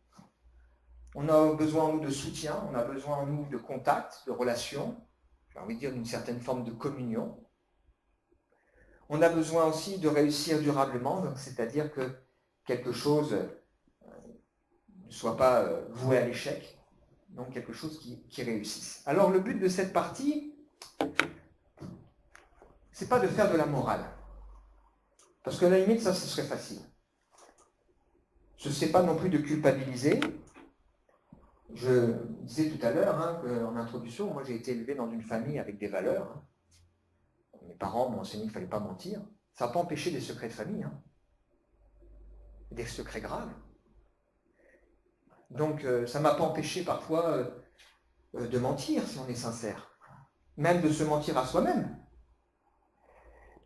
on a besoin en nous de soutien, on a besoin en nous de contact, de relation, j'ai envie de dire d'une certaine forme de communion. On a besoin aussi de réussir durablement, c'est-à-dire que quelque chose ne soit pas voué à l'échec, donc quelque chose qui réussisse. Alors le but de cette partie, c'est pas de faire de la morale. Parce que à la limite, ça, ce serait facile. Je ne sais pas non plus de culpabiliser. Je disais tout à l'heure qu'en introduction, moi j'ai été élevé dans une famille avec des valeurs. Mes parents m'ont enseigné qu'il ne fallait pas mentir. Ça n'a pas empêché des secrets de famille, des secrets graves. Donc ça ne m'a pas empêché parfois de mentir, si on est sincère. Même de se mentir à soi-même.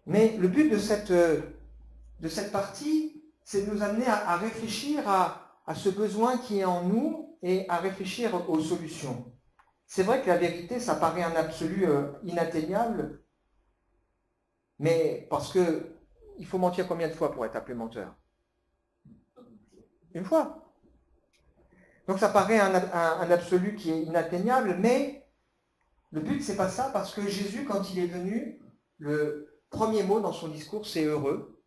Mais le but de cette partie, c'est de nous amener à réfléchir à ce besoin qui est en nous et à réfléchir aux solutions. C'est vrai que la vérité, ça paraît un absolu inatteignable, mais parce que il faut mentir combien de fois pour être appelé menteur? Une fois. Donc ça paraît un absolu qui est inatteignable, mais le but, c'est pas ça, parce que Jésus, quand il est venu, le premier mot dans son discours, c'est heureux.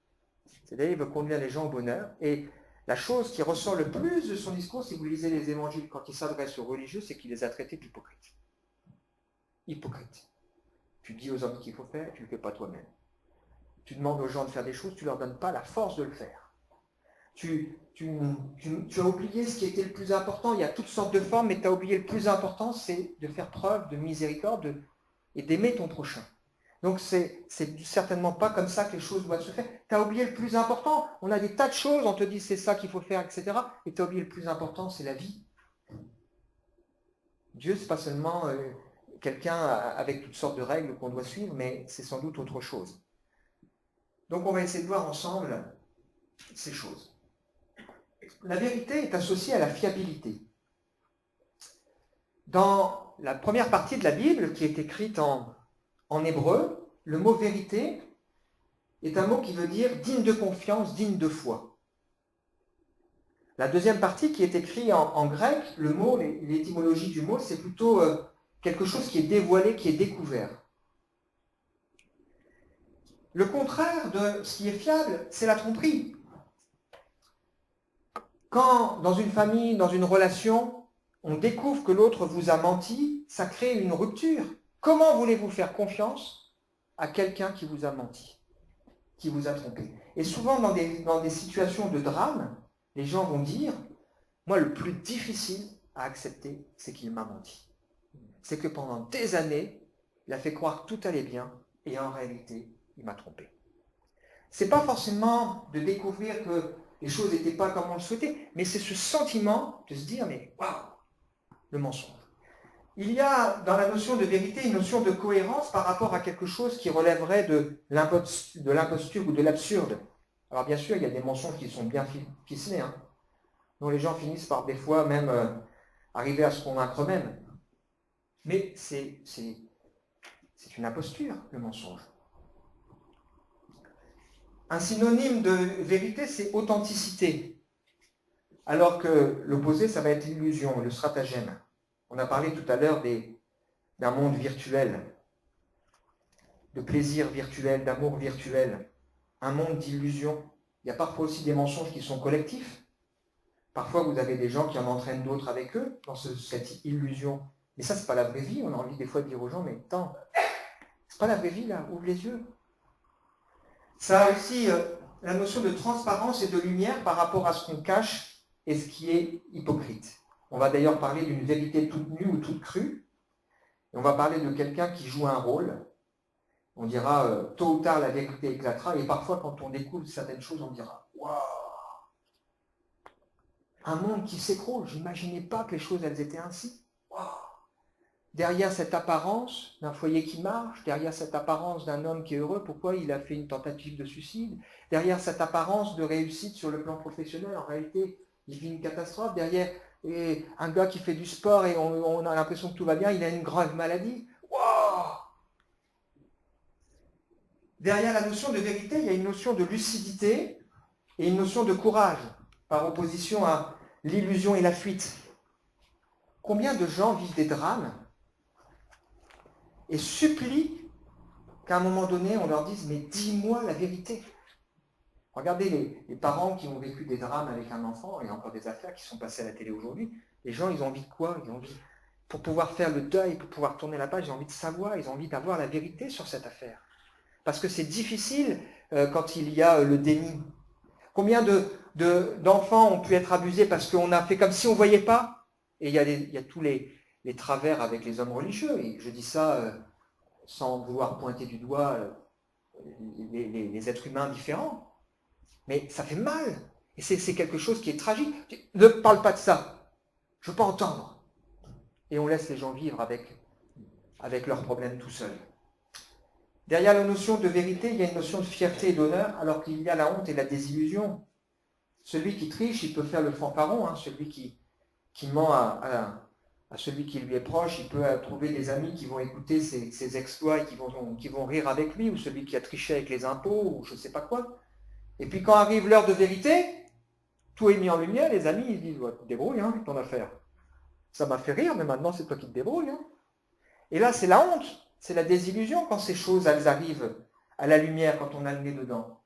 C'est-à-dire, il veut conduire les gens au bonheur. Et la chose qui ressort le plus de son discours, si vous lisez les évangiles, quand il s'adresse aux religieux, c'est qu'il les a traités d'hypocrites. Hypocrites. Tu dis aux hommes ce qu'il faut faire, tu ne le fais pas toi-même. Tu demandes aux gens de faire des choses, tu ne leur donnes pas la force de le faire. Tu as oublié ce qui était le plus important. Il y a toutes sortes de formes, mais tu as oublié le plus important, c'est de faire preuve de miséricorde et d'aimer ton prochain. Donc c'est certainement pas comme ça que les choses doivent se faire. Tu as oublié le plus important. On a des tas de choses, on te dit c'est ça qu'il faut faire, etc. Et tu as oublié le plus important, c'est la vie. Dieu, c'est pas seulement quelqu'un avec toutes sortes de règles qu'on doit suivre, mais c'est sans doute autre chose. Donc on va essayer de voir ensemble ces choses. La vérité est associée à la fiabilité. Dans la première partie de la Bible, qui est écrite en hébreu, le mot vérité est un mot qui veut dire digne de confiance, digne de foi. La deuxième partie qui est écrite en grec, le mot, l'étymologie du mot, c'est plutôt quelque chose qui est dévoilé, qui est découvert. Le contraire de ce qui est fiable, c'est la tromperie. Quand, dans une famille, dans une relation, on découvre que l'autre vous a menti, ça crée une rupture. Comment voulez-vous faire confiance à quelqu'un qui vous a menti, qui vous a trompé? Et souvent, dans des situations de drame, les gens vont dire, moi, le plus difficile à accepter, c'est qu'il m'a menti. C'est que pendant des années, il a fait croire que tout allait bien, et en réalité, il m'a trompé. C'est pas forcément de découvrir que les choses n'étaient pas comme on le souhaitait, mais c'est ce sentiment de se dire, mais waouh, le mensonge. Il y a dans la notion de vérité une notion de cohérence par rapport à quelque chose qui relèverait de l'imposture ou de l'absurde. Alors bien sûr, il y a des mensonges qui sont bien ficelés, hein, dont les gens finissent par des fois même arriver à se convaincre eux-mêmes. Mais c'est une imposture, le mensonge. Un synonyme de vérité, c'est authenticité. Alors que l'opposé, ça va être l'illusion, le stratagème. On a parlé tout à l'heure d'un monde virtuel, de plaisir virtuel, d'amour virtuel, un monde d'illusion. Il y a parfois aussi des mensonges qui sont collectifs. Parfois, vous avez des gens qui en entraînent d'autres avec eux dans cette illusion. Mais ça, c'est pas la vraie vie. On a envie des fois de dire aux gens, mais attends, c'est pas la vraie vie là, ouvre les yeux. Ça a aussi la notion de transparence et de lumière par rapport à ce qu'on cache et ce qui est hypocrite. On va d'ailleurs parler d'une vérité toute nue ou toute crue. Et on va parler de quelqu'un qui joue un rôle. On dira, tôt ou tard, la vérité éclatera. Et parfois, quand on découvre certaines choses, on dira, waouh, un monde qui s'écroule. Je n'imaginais pas que les choses, elles étaient ainsi. Waouh. Derrière cette apparence d'un foyer qui marche, derrière cette apparence d'un homme qui est heureux, pourquoi il a fait une tentative de suicide? Derrière cette apparence de réussite sur le plan professionnel, en réalité, il vit une catastrophe. Derrière un gars qui fait du sport et on a l'impression que tout va bien, il a une grave maladie. Waouh! Derrière la notion de vérité, il y a une notion de lucidité et une notion de courage, par opposition à l'illusion et la fuite. Combien de gens vivent des drames et supplient qu'à un moment donné, on leur dise « mais dis-moi la vérité ». Regardez les parents qui ont vécu des drames avec un enfant, et encore des affaires qui sont passées à la télé aujourd'hui. Les gens, ils ont envie de quoi? Ils ont envie, pour pouvoir faire le deuil, pour pouvoir tourner la page, ils ont envie de savoir, ils ont envie d'avoir la vérité sur cette affaire. Parce que c'est difficile quand il y a le déni. Combien d'enfants ont pu être abusés parce qu'on a fait comme si on ne voyait pas? Et il y a tous les travers avec les hommes religieux. Et je dis ça sans vouloir pointer du doigt les êtres humains différents. Mais ça fait mal. Et c'est quelque chose qui est tragique. Ne parle pas de ça. Je ne veux pas entendre. Et on laisse les gens vivre avec leurs problèmes tout seuls. Derrière la notion de vérité, il y a une notion de fierté et d'honneur, alors qu'il y a la honte et la désillusion. Celui qui triche, il peut faire le fanfaron. Celui qui ment à celui qui lui est proche, il peut trouver des amis qui vont écouter ses exploits et qui vont rire avec lui, ou celui qui a triché avec les impôts, ou je ne sais pas quoi. Et puis quand arrive l'heure de vérité, tout est mis en lumière, les amis, ils disent, ouais, débrouille, ton affaire. Ça m'a fait rire, mais maintenant c'est toi qui te débrouilles. Et là, c'est la honte, c'est la désillusion quand ces choses, elles arrivent à la lumière, quand on a le nez dedans.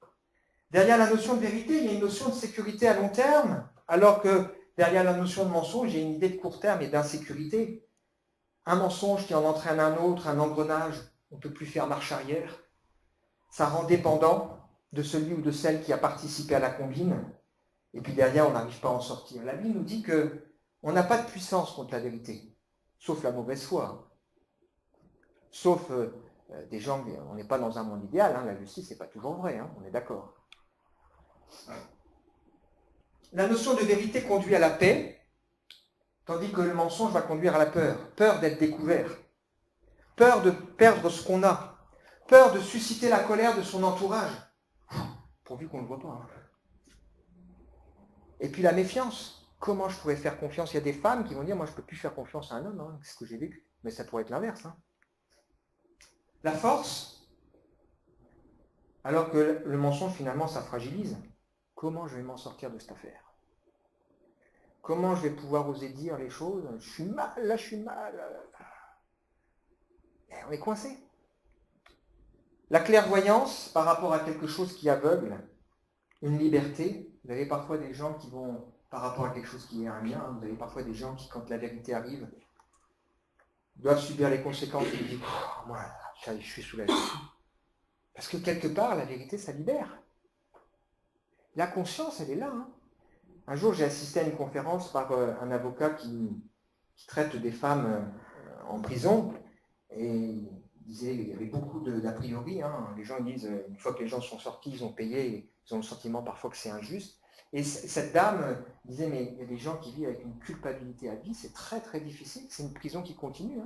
Derrière la notion de vérité, il y a une notion de sécurité à long terme, alors que derrière la notion de mensonge, il y a une idée de court terme et d'insécurité. Un mensonge qui en entraîne un autre, un engrenage, on ne peut plus faire marche arrière. Ça rend dépendant de celui ou de celle qui a participé à la combine, et puis derrière, on n'arrive pas à en sortir. La Bible nous dit qu'on n'a pas de puissance contre la vérité, sauf la mauvaise foi. Sauf des gens, on n'est pas dans un monde idéal, la justice n'est pas toujours vraie, on est d'accord. La notion de vérité conduit à la paix, tandis que le mensonge va conduire à la peur. Peur d'être découvert, peur de perdre ce qu'on a, peur de susciter la colère de son entourage, pourvu qu'on ne le voit pas. Et puis la méfiance. Comment je pourrais faire confiance? Il y a des femmes qui vont dire, moi je ne peux plus faire confiance à un homme, c'est ce que j'ai vécu. Mais ça pourrait être l'inverse. La force, alors que le mensonge finalement ça fragilise. Comment je vais m'en sortir de cette affaire? Comment je vais pouvoir oser dire les choses? Je suis mal, là je suis mal. Et on est coincé. La clairvoyance par rapport à quelque chose qui aveugle, une liberté. Vous avez parfois des gens qui vont, par rapport à quelque chose qui est un lien, vous avez parfois des gens qui, quand la vérité arrive, doivent subir les conséquences et disent « moi, je suis soulagé ». Parce que quelque part, la vérité, ça libère. La conscience, elle est là. Un jour, j'ai assisté à une conférence par un avocat qui traite des femmes en prison, et il disait qu'il y avait beaucoup d'a priori. Les gens disent, une fois que les gens sont sortis, ils ont payé, ils ont le sentiment parfois que c'est injuste. Et cette dame disait, mais il y a des gens qui vivent avec une culpabilité à vie, c'est très très difficile, c'est une prison qui continue.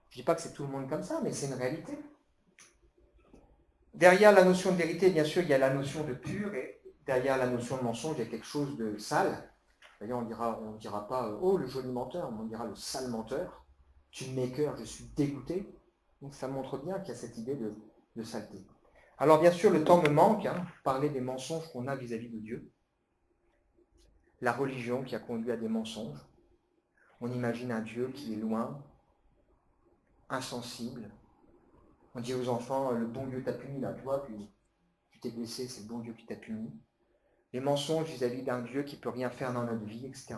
Je ne dis pas que c'est tout le monde comme ça, mais c'est une réalité. Derrière la notion de vérité, bien sûr, il y a la notion de pur, et derrière la notion de mensonge, il y a quelque chose de sale. D'ailleurs, on ne dira pas « Oh, le joli menteur », on dira « le sale menteur ». Tu m'écœures, je suis dégoûté. Donc ça montre bien qu'il y a cette idée de saleté. Alors bien sûr, le temps me manque, pour parler des mensonges qu'on a vis-à-vis de Dieu. La religion qui a conduit à des mensonges. On imagine un Dieu qui est loin, insensible. On dit aux enfants, le bon Dieu t'a puni, là, tu vois, puis tu t'es blessé, c'est le bon Dieu qui t'a puni. Les mensonges vis-à-vis d'un Dieu qui ne peut rien faire dans notre vie, etc.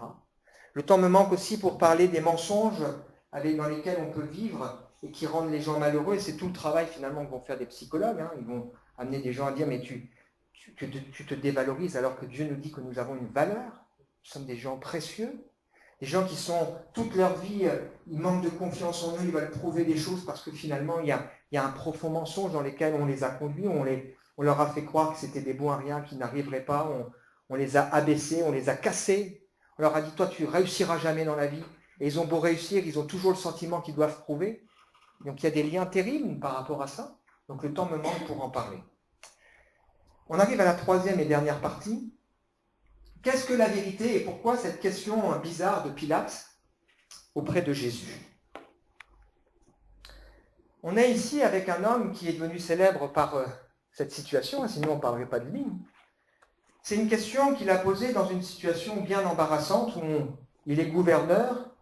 Le temps me manque aussi pour parler des mensonges dans lesquels on peut vivre et qui rendent les gens malheureux. Et c'est tout le travail finalement que vont faire des psychologues. Ils vont amener des gens à dire, mais tu te dévalorises alors que Dieu nous dit que nous avons une valeur. Nous sommes des gens précieux. Des gens qui sont, toute leur vie, ils manquent de confiance en eux, ils veulent prouver des choses parce que finalement, il y a un profond mensonge dans lequel on les a conduits, on leur a fait croire que c'était des bons à rien, qu'ils n'arriveraient pas, on les a abaissés, on les a cassés. On leur a dit, toi, tu ne réussiras jamais dans la vie. Et ils ont beau réussir, ils ont toujours le sentiment qu'ils doivent prouver. Donc il y a des liens terribles par rapport à ça. Donc le temps me manque pour en parler. On arrive à la troisième et dernière partie. Qu'est-ce que la vérité et pourquoi cette question bizarre de Pilate auprès de Jésus? On est ici avec un homme qui est devenu célèbre par cette situation, sinon on ne parlerait pas de lui. C'est une question qu'il a posée dans une situation bien embarrassante où il est gouverneur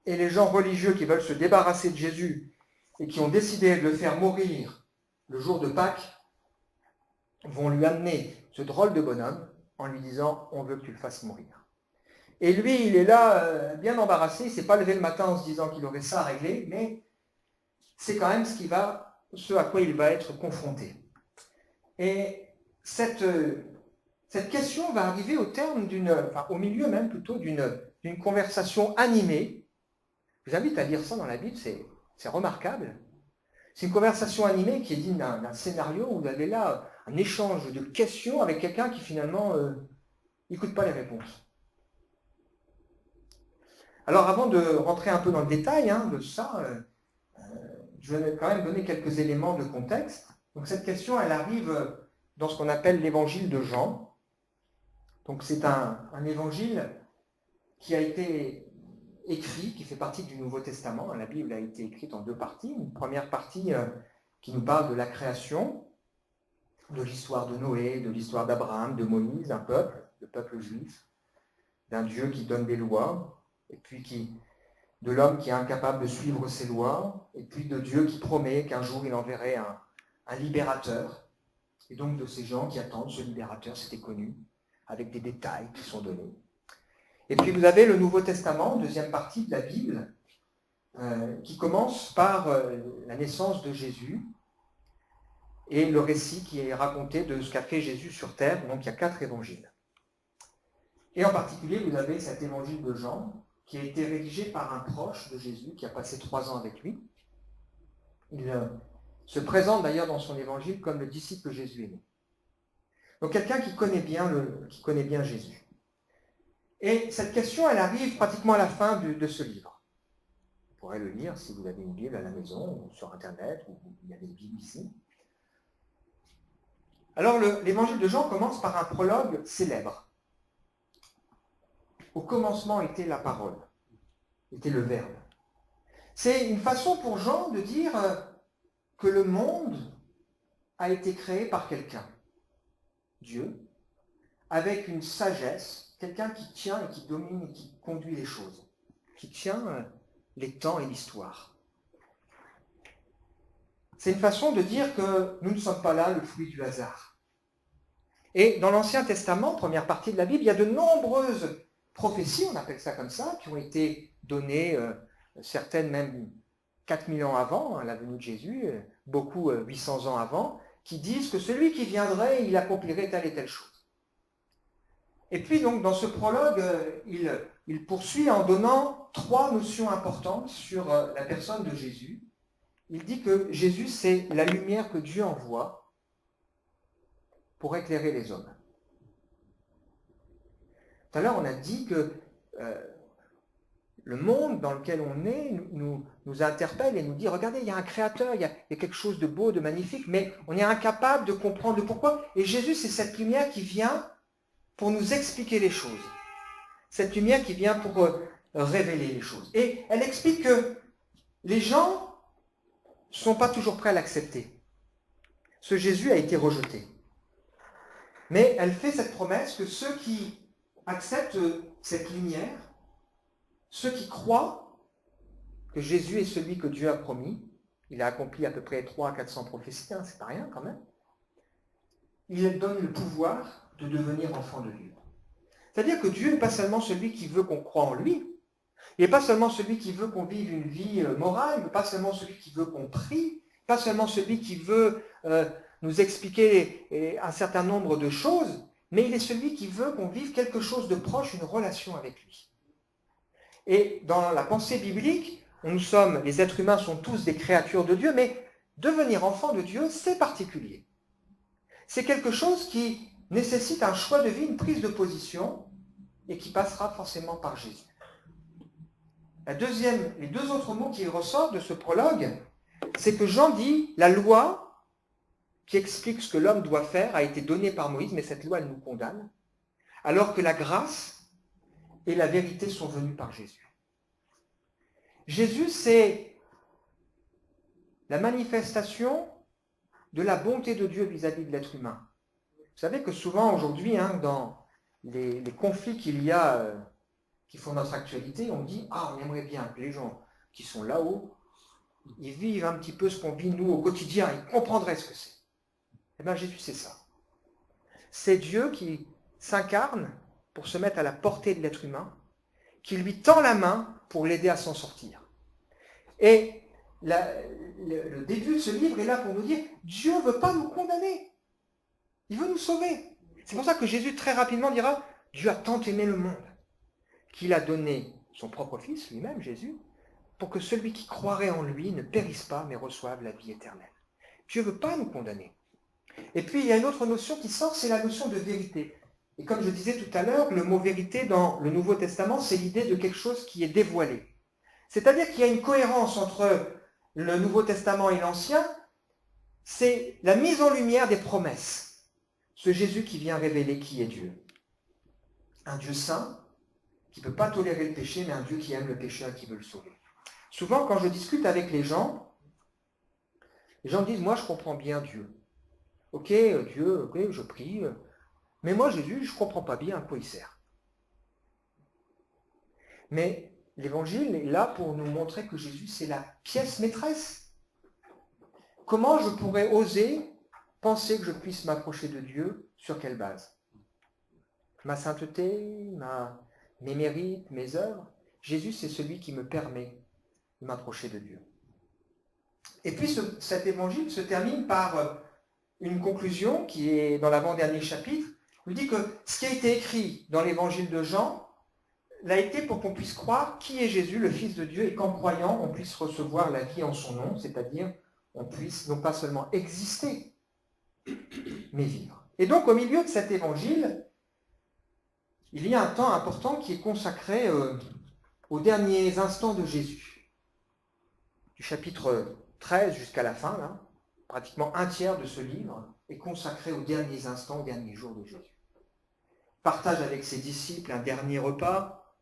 et les gens religieux qui veulent se débarrasser de Jésus et qui ont décidé de le faire mourir le jour de Pâques vont lui amener ce drôle de bonhomme en lui disant « on veut que tu le fasses mourir ». Et lui, il est là, bien embarrassé, il ne s'est pas levé le matin en se disant qu'il aurait ça à régler, mais c'est quand même ce à quoi il va être confronté. Et cette question va arriver au milieu même plutôt d'une conversation animée. Je vous invite à lire ça dans la Bible, c'est remarquable. C'est une conversation animée qui est digne d'un scénario où vous avez là un échange de questions avec quelqu'un qui finalement n'écoute pas les réponses. Alors avant de rentrer un peu dans le détail de ça, je vais quand même donner quelques éléments de contexte. Donc cette question, elle arrive dans ce qu'on appelle l'évangile de Jean. Donc c'est un évangile qui a été écrit, qui fait partie du Nouveau Testament. La Bible a été écrite en deux parties. Une première partie qui nous parle de la création, de l'histoire de Noé, de l'histoire d'Abraham, de Moïse, un peuple, le peuple juif, d'un Dieu qui donne des lois, et puis de l'homme qui est incapable de suivre ces lois, et puis de Dieu qui promet qu'un jour il enverrait un libérateur, et donc de ces gens qui attendent ce libérateur, c'était connu, avec des détails qui sont donnés. Et puis vous avez le Nouveau Testament, deuxième partie de la Bible, qui commence par la naissance de Jésus, et le récit qui est raconté de ce qu'a fait Jésus sur terre. Donc il y a 4 évangiles. Et en particulier, vous avez cet évangile de Jean, qui a été rédigé par un proche de Jésus, qui a passé 3 ans avec lui. Il se présente d'ailleurs dans son évangile comme le disciple que Jésus aimait. Donc quelqu'un qui connaît bien Jésus. Et cette question, elle arrive pratiquement à la fin de ce livre. Vous pourrez le lire si vous avez une Bible à la maison, ou sur Internet, ou il y a des Bibles ici. Alors l'évangile de Jean commence par un prologue célèbre. Au commencement était la parole, était le Verbe. C'est une façon pour Jean de dire que le monde a été créé par quelqu'un, Dieu, avec une sagesse, quelqu'un qui tient et qui domine et qui conduit les choses, qui tient les temps et l'histoire. C'est une façon de dire que nous ne sommes pas là le fruit du hasard. Et dans l'Ancien Testament, première partie de la Bible, il y a de nombreuses prophéties, on appelle ça comme ça, qui ont été données, certaines même 4000 ans avant la venue de Jésus, beaucoup 800 ans avant, qui disent que celui qui viendrait, il accomplirait telle et telle chose. Et puis donc dans ce prologue, il poursuit en donnant 3 notions importantes sur la personne de Jésus. Il dit que Jésus, c'est la lumière que Dieu envoie pour éclairer les hommes. Tout à l'heure, on a dit que le monde dans lequel on est nous interpelle et nous dit, regardez, il y a un créateur, il y a quelque chose de beau, de magnifique, mais on est incapable de comprendre le pourquoi. Et Jésus, c'est cette lumière qui vient pour nous expliquer les choses. Cette lumière qui vient pour révéler les choses. Et elle explique que les gens ne sont pas toujours prêts à l'accepter. Ce Jésus a été rejeté. Mais elle fait cette promesse que ceux qui acceptent cette lumière, ceux qui croient que Jésus est celui que Dieu a promis, il a accompli à peu près 300 à 400 prophéties, c'est pas rien quand même, il donne le pouvoir de devenir enfant de Dieu. C'est-à-dire que Dieu n'est pas seulement celui qui veut qu'on croie en lui, il n'est pas seulement celui qui veut qu'on vive une vie morale, il n'est pas seulement celui qui veut qu'on prie, pas seulement celui qui veut nous expliquer un certain nombre de choses, mais il est celui qui veut qu'on vive quelque chose de proche, une relation avec lui. Et dans la pensée biblique, les êtres humains sont tous des créatures de Dieu, mais devenir enfant de Dieu, c'est particulier. C'est quelque chose qui nécessite un choix de vie, une prise de position, et qui passera forcément par Jésus. Les deux autres mots qui ressortent de ce prologue, c'est que Jean dit, la loi qui explique ce que l'homme doit faire a été donnée par Moïse, mais cette loi, elle nous condamne, alors que la grâce et la vérité sont venues par Jésus. Jésus, c'est la manifestation de la bonté de Dieu vis-à-vis de l'être humain. Vous savez que souvent aujourd'hui, dans les conflits qu'il y a, qui font notre actualité, on dit « Ah, on aimerait bien que les gens qui sont là-haut, ils vivent un petit peu ce qu'on vit nous au quotidien, ils comprendraient ce que c'est. » Eh bien Jésus, c'est ça. C'est Dieu qui s'incarne pour se mettre à la portée de l'être humain, qui lui tend la main pour l'aider à s'en sortir. Et le début de ce livre est là pour nous dire « Dieu ne veut pas nous condamner. Il veut nous sauver. » C'est pour ça que Jésus très rapidement dira « Dieu a tant aimé le monde qu'il a donné son propre Fils, lui-même, Jésus, pour que celui qui croirait en lui ne périsse pas, mais reçoive la vie éternelle. » Dieu ne veut pas nous condamner. Et puis, il y a une autre notion qui sort, c'est la notion de vérité. Et comme je disais tout à l'heure, le mot vérité dans le Nouveau Testament, c'est l'idée de quelque chose qui est dévoilé. C'est-à-dire qu'il y a une cohérence entre le Nouveau Testament et l'Ancien, c'est la mise en lumière des promesses. Ce Jésus qui vient révéler qui est Dieu. Un Dieu saint, qui ne peut pas tolérer le péché, mais un Dieu qui aime le pécheur et qui veut le sauver. Souvent, quand je discute avec les gens me disent, moi je comprends bien Dieu. Ok, Dieu, ok, je prie, mais moi Jésus, je ne comprends pas bien à quoi il sert. Mais l'Évangile est là pour nous montrer que Jésus, c'est la pièce maîtresse. Comment je pourrais oser penser que je puisse m'approcher de Dieu? Sur quelle base? Ma sainteté, mes mérites, mes œuvres? Jésus, c'est celui qui me permet de m'approcher de Dieu. Et puis cet évangile se termine par une conclusion qui est dans l'avant-dernier chapitre. Il dit que ce qui a été écrit dans l'évangile de Jean l'a été pour qu'on puisse croire qui est Jésus, le Fils de Dieu, et qu'en croyant, on puisse recevoir la vie en son nom, c'est-à-dire on puisse non pas seulement exister, mais vivre. Et donc au milieu de cet évangile, il y a un temps important qui est consacré aux derniers instants de Jésus. Du chapitre 13 jusqu'à la fin, là, pratiquement un tiers de ce livre est consacré aux derniers instants, aux derniers jours de Jésus. Partage avec ses disciples un dernier repas.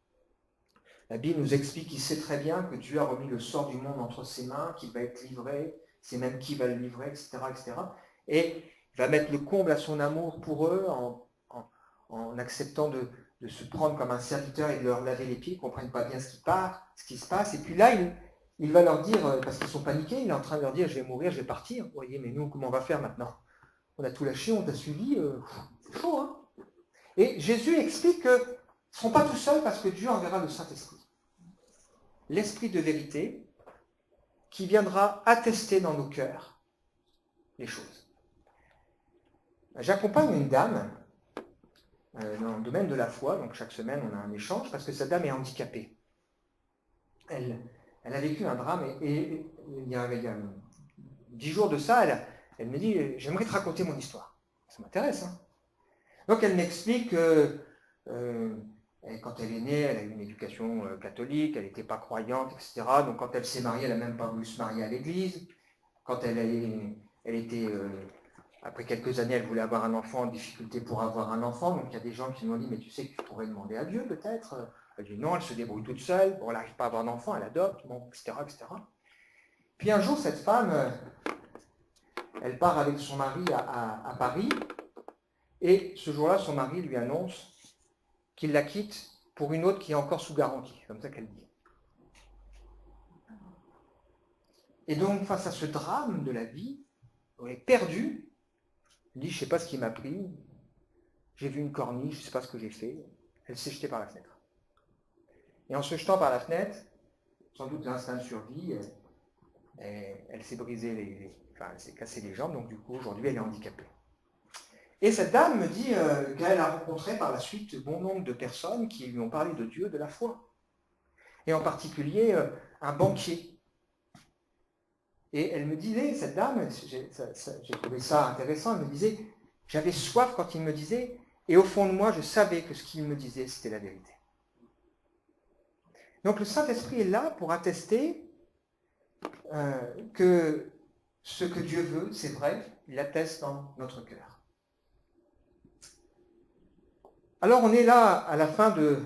La Bible nous explique qu'il sait très bien que Dieu a remis le sort du monde entre ses mains, qu'il va être livré, c'est même qui va le livrer, etc., etc. Et il va mettre le comble à son amour pour eux en acceptant de se prendre comme un serviteur et de leur laver les pieds, ils ne comprennent pas bien ce qui se passe. Et puis là, il va leur dire, parce qu'ils sont paniqués, il est en train de leur dire, je vais mourir, je vais partir. Vous voyez, mais nous, comment on va faire maintenant? On a tout lâché, on t'a suivi, c'est chaud, hein? Et Jésus explique qu'ils ne seront pas tout seuls parce que Dieu enverra le Saint-Esprit. L'Esprit de vérité qui viendra attester dans nos cœurs les choses. J'accompagne une dame dans le domaine de la foi, donc chaque semaine on a un échange, parce que cette dame est handicapée. Elle a vécu un drame et il y a 10 jours de ça, elle me dit « J'aimerais te raconter mon histoire ». Ça m'intéresse, hein. Donc elle m'explique qu'elle Et quand elle est née, elle a eu une éducation catholique, elle n'était pas croyante, etc. Donc quand elle s'est mariée, elle n'a même pas voulu se marier à l'église. Quand elle était, après quelques années, elle voulait avoir un enfant, en difficulté pour avoir un enfant. Donc il y a des gens qui lui ont dit, mais tu sais que tu pourrais demander à Dieu peut-être. Elle dit non, elle se débrouille toute seule. Bon, elle n'arrive pas à avoir d'enfant, elle adopte, bon, etc., etc. Puis un jour, cette femme, elle part avec son mari à Paris. Et ce jour-là, son mari lui annonce qu'il la quitte pour une autre qui est encore sous garantie. C'est comme ça qu'elle dit. Et donc, face à ce drame de la vie, elle est perdue. Elle dit, je ne sais pas ce qui m'a pris. J'ai vu une corniche, je ne sais pas ce que j'ai fait. Elle s'est jetée par la fenêtre. Et en se jetant par la fenêtre, sans doute l'instinct de survie, elle s'est brisée elle s'est cassé les jambes, donc du coup, aujourd'hui, elle est handicapée. Et cette dame me dit qu'elle a rencontré par la suite bon nombre de personnes qui lui ont parlé de Dieu, de la foi. Et en particulier, un banquier. Et elle me disait, cette dame, j'ai trouvé ça intéressant, elle me disait, j'avais soif quand il me disait, et au fond de moi, je savais que ce qu'il me disait, c'était la vérité. Donc le Saint-Esprit est là pour attester que ce que Dieu veut, c'est vrai, il l'atteste dans notre cœur. Alors on est là à la fin de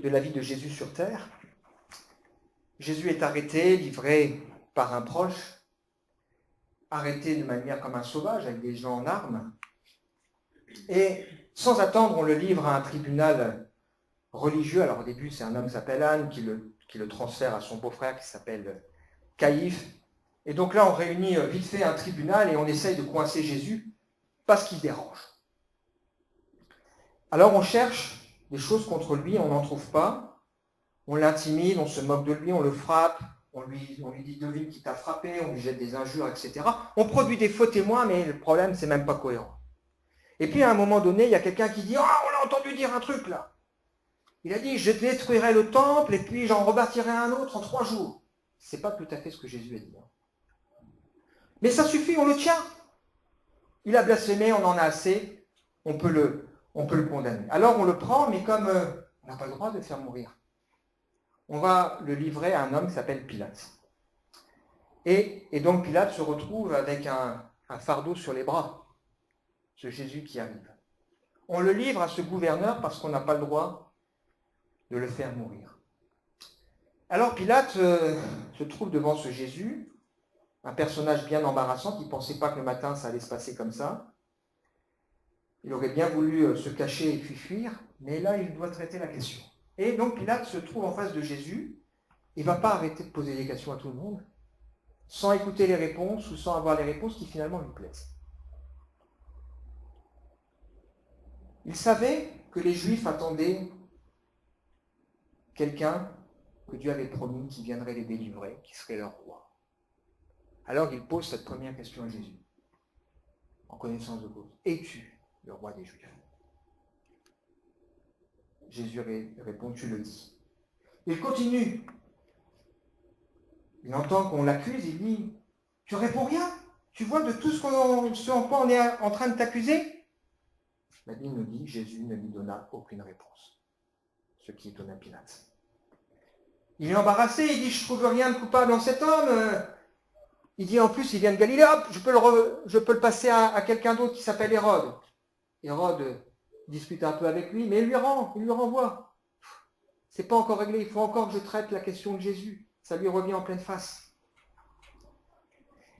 la vie de Jésus sur terre. Jésus est arrêté, livré par un proche, arrêté de manière comme un sauvage, avec des gens en armes. Et sans attendre, on le livre à un tribunal religieux. Alors au début, c'est un homme qui s'appelle Anne qui le transfère à son beau-frère qui s'appelle Caïphe. Et donc là, on réunit vite fait un tribunal et on essaye de coincer Jésus parce qu'il dérange. Alors on cherche des choses contre lui, on n'en trouve pas. On l'intimide, on se moque de lui, on le frappe, on lui dit devine qui t'a frappé, on lui jette des injures, etc. On produit des faux témoins, mais le problème, c'est même pas cohérent. Et puis à un moment donné, il y a quelqu'un qui dit « Ah, on a entendu dire un truc là !» Il a dit « Je détruirai le temple et puis j'en rebâtirai un autre en 3 jours. » C'est pas tout à fait ce que Jésus a dit. Mais ça suffit, on le tient. Il a blasphémé, on en a assez, on peut le condamner. Alors on le prend, mais comme on n'a pas le droit de le faire mourir, on va le livrer à un homme qui s'appelle Pilate. Et donc Pilate se retrouve avec un fardeau sur les bras, ce Jésus qui arrive. On le livre à ce gouverneur parce qu'on n'a pas le droit de le faire mourir. Alors Pilate se trouve devant ce Jésus, un personnage bien embarrassant qui ne pensait pas que le matin ça allait se passer comme ça. Il aurait bien voulu se cacher et puis fuir, mais là il doit traiter la question. Et donc Pilate se trouve en face de Jésus, il ne va pas arrêter de poser des questions à tout le monde, sans écouter les réponses ou sans avoir les réponses qui finalement lui plaisent. Il savait que les Juifs attendaient quelqu'un que Dieu avait promis qui viendrait les délivrer, qui serait leur roi. Alors il pose cette première question à Jésus, en connaissance de cause. Es-tu le roi des Juifs ? Jésus répond, tu le dis. Il continue. Il entend qu'on l'accuse, il dit, tu réponds rien ? Tu vois de tout ce en quoi on est en train de t'accuser ? La Bible nous dit, Jésus ne lui donna aucune réponse. Ce qui étonna Pilate. Il est embarrassé, il dit, je ne trouve rien de coupable en cet homme. Il dit, en plus, il vient de Galilée, hop, je peux le passer à quelqu'un d'autre qui s'appelle Hérode. Hérode discute un peu avec lui, mais il lui renvoie. C'est pas encore réglé, il faut encore que je traite la question de Jésus. Ça lui revient en pleine face.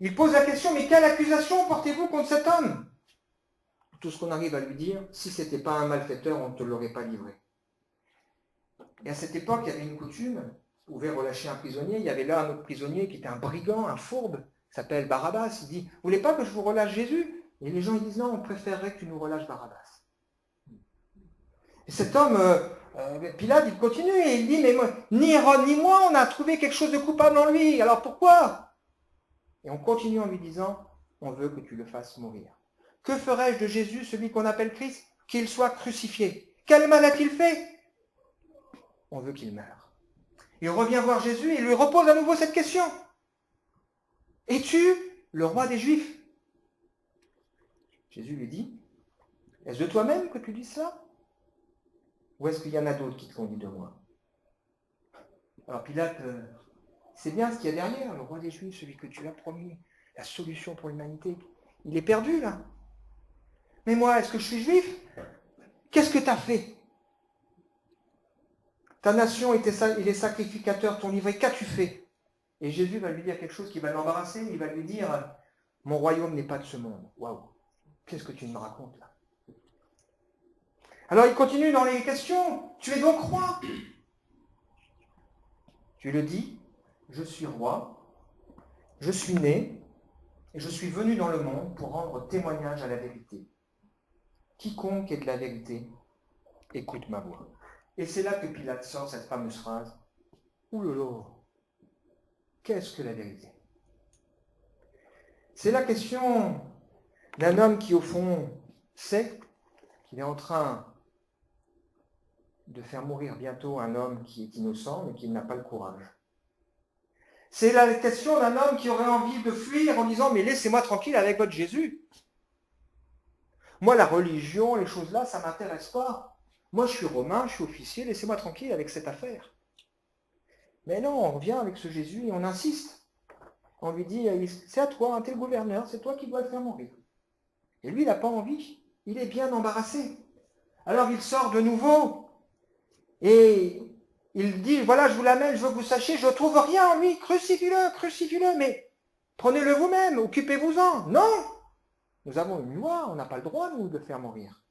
Il pose la question, mais quelle accusation portez-vous contre cet homme ? Tout ce qu'on arrive à lui dire, si ce n'était pas un malfaiteur, on ne te l'aurait pas livré. Et à cette époque, il y avait une coutume, on pouvait relâcher un prisonnier, il y avait là un autre prisonnier qui était un brigand, un fourbe, qui s'appelle Barabbas. Il dit, vous voulez pas que je vous relâche Jésus ? Et les gens ils disent, non, on préférerait que tu nous relâches Barabbas. Et cet homme, Pilate, il continue et il dit, mais moi, ni Hérode ni moi, on a trouvé quelque chose de coupable en lui, alors pourquoi ? Et on continue en lui disant, on veut que tu le fasses mourir. Que ferais-je de Jésus, celui qu'on appelle Christ ? Qu'il soit crucifié. Quel mal a-t-il fait ? On veut qu'il meure. Il revient voir Jésus et lui repose à nouveau cette question. Es-tu le roi des Juifs ? Jésus lui dit, est-ce de toi-même que tu dis cela ? Ou est-ce qu'il y en a d'autres qui te font du de moi? Alors Pilate, c'est bien ce qu'il y a derrière, le roi des Juifs, celui que tu as promis, la solution pour l'humanité. Il est perdu là. Mais moi, est-ce que je suis juif? Qu'est-ce que tu as fait? Ta nation il est sacrificateur, ton livret, qu'as-tu fait? Et Jésus va lui dire quelque chose qui va l'embarrasser, il va lui dire, mon royaume n'est pas de ce monde. Waouh, qu'est-ce que tu me racontes là? Alors il continue dans les questions, tu es donc roi? Tu le dis, je suis roi, je suis né, et je suis venu dans le monde pour rendre témoignage à la vérité. Quiconque est de la vérité, écoute ma voix. Et c'est là que Pilate sort cette fameuse phrase. Ouh là là, qu'est-ce que la vérité? C'est la question d'un homme qui, au fond, sait qu'il est en train de faire mourir bientôt un homme qui est innocent, mais qui n'a pas le courage. C'est la question d'un homme qui aurait envie de fuir en disant « Mais laissez-moi tranquille avec votre Jésus. Moi, la religion, les choses là, ça ne m'intéresse pas. Moi, je suis romain, je suis officier, laissez-moi tranquille avec cette affaire. » Mais non, on revient avec ce Jésus et on insiste. On lui dit « C'est à toi, t'es le gouverneur, c'est toi qui dois le faire mourir. » Et lui, il n'a pas envie. Il est bien embarrassé. Alors il sort de nouveau et il dit, voilà, je vous l'amène, je veux que vous sachiez, je ne trouve rien en lui, crucifie-le, mais prenez-le vous-même, occupez-vous-en. Non, nous avons une loi, on n'a pas le droit, nous, de le faire mourir.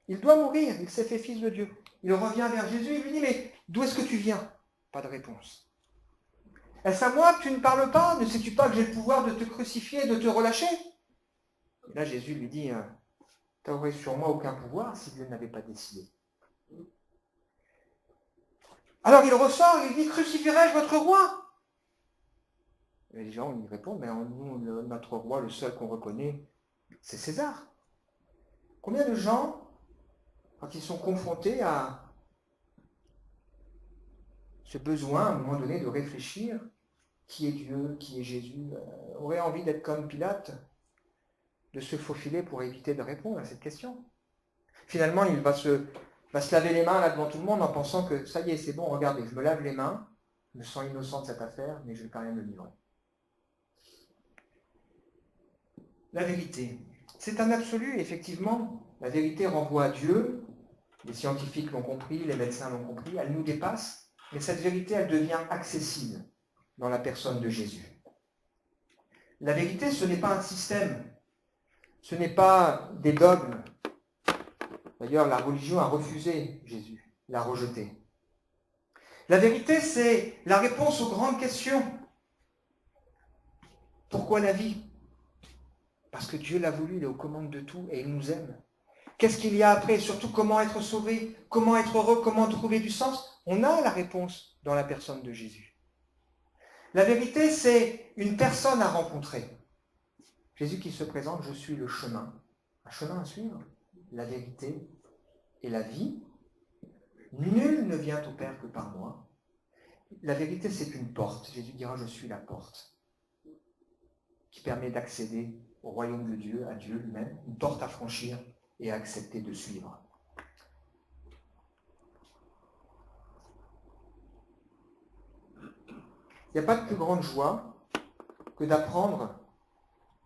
Il doit mourir, il s'est fait fils de Dieu. Il revient vers Jésus, il lui dit, mais d'où est-ce que tu viens? Pas de réponse. Est-ce à moi que tu ne parles pas? Ne sais-tu pas que j'ai le pouvoir de te crucifier et de te relâcher? Et là, Jésus lui dit, tu n'aurais sur moi aucun pouvoir si Dieu n'avait pas décidé. Alors il ressort, il dit, crucifierai-je votre roi? Et les gens lui répondent, mais nous, notre roi, le seul qu'on reconnaît, c'est César. Combien de gens, quand ils sont confrontés à ce besoin, à un moment donné, de réfléchir, qui est Dieu, qui est Jésus, auraient envie d'être comme Pilate, de se faufiler pour éviter de répondre à cette question? Finalement, il va se laver les mains là devant tout le monde en pensant que ça y est, c'est bon, regardez, je me lave les mains, je me sens innocent de cette affaire, mais je vais quand même le livrer. La vérité. C'est un absolu, effectivement. La vérité renvoie à Dieu. Les scientifiques l'ont compris, les médecins l'ont compris. Elle nous dépasse, mais cette vérité, elle devient accessible dans la personne de Jésus. La vérité, ce n'est pas un système. Ce n'est pas des dogmes. D'ailleurs, la religion a refusé Jésus, l'a rejeté. La vérité, c'est la réponse aux grandes questions. Pourquoi la vie? Parce que Dieu l'a voulu, il est aux commandes de tout et il nous aime. Qu'est-ce qu'il y a après? Surtout, comment être sauvé? Comment être heureux? Comment trouver du sens? On a la réponse dans la personne de Jésus. La vérité, c'est une personne à rencontrer. Jésus qui se présente, je suis le chemin. Un chemin à suivre, la vérité et la vie. Nul ne vient au Père que par moi. La vérité, c'est une porte. Jésus dira, je suis la porte, qui permet d'accéder au royaume de Dieu, à Dieu lui-même, une porte à franchir et à accepter de suivre. Il n'y a pas de plus grande joie que d'apprendre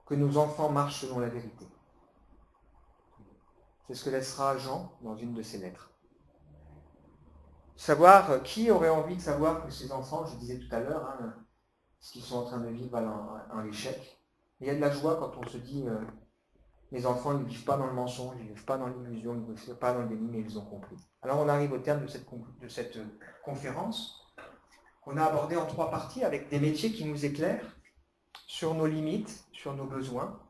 que nos enfants marchent selon la vérité. C'est ce que laissera Jean dans une de ses lettres. Savoir, qui aurait envie de savoir que ses enfants, je disais tout à l'heure, ce qu'ils sont en train de vivre un échec. Il y a de la joie quand on se dit, mes enfants ils ne vivent pas dans le mensonge, ils ne vivent pas dans l'illusion, ils ne vivent pas dans le déni, mais ils ont compris. Alors on arrive au terme de cette conférence qu'on a abordée en 3 parties avec des métiers qui nous éclairent sur nos limites, sur nos besoins.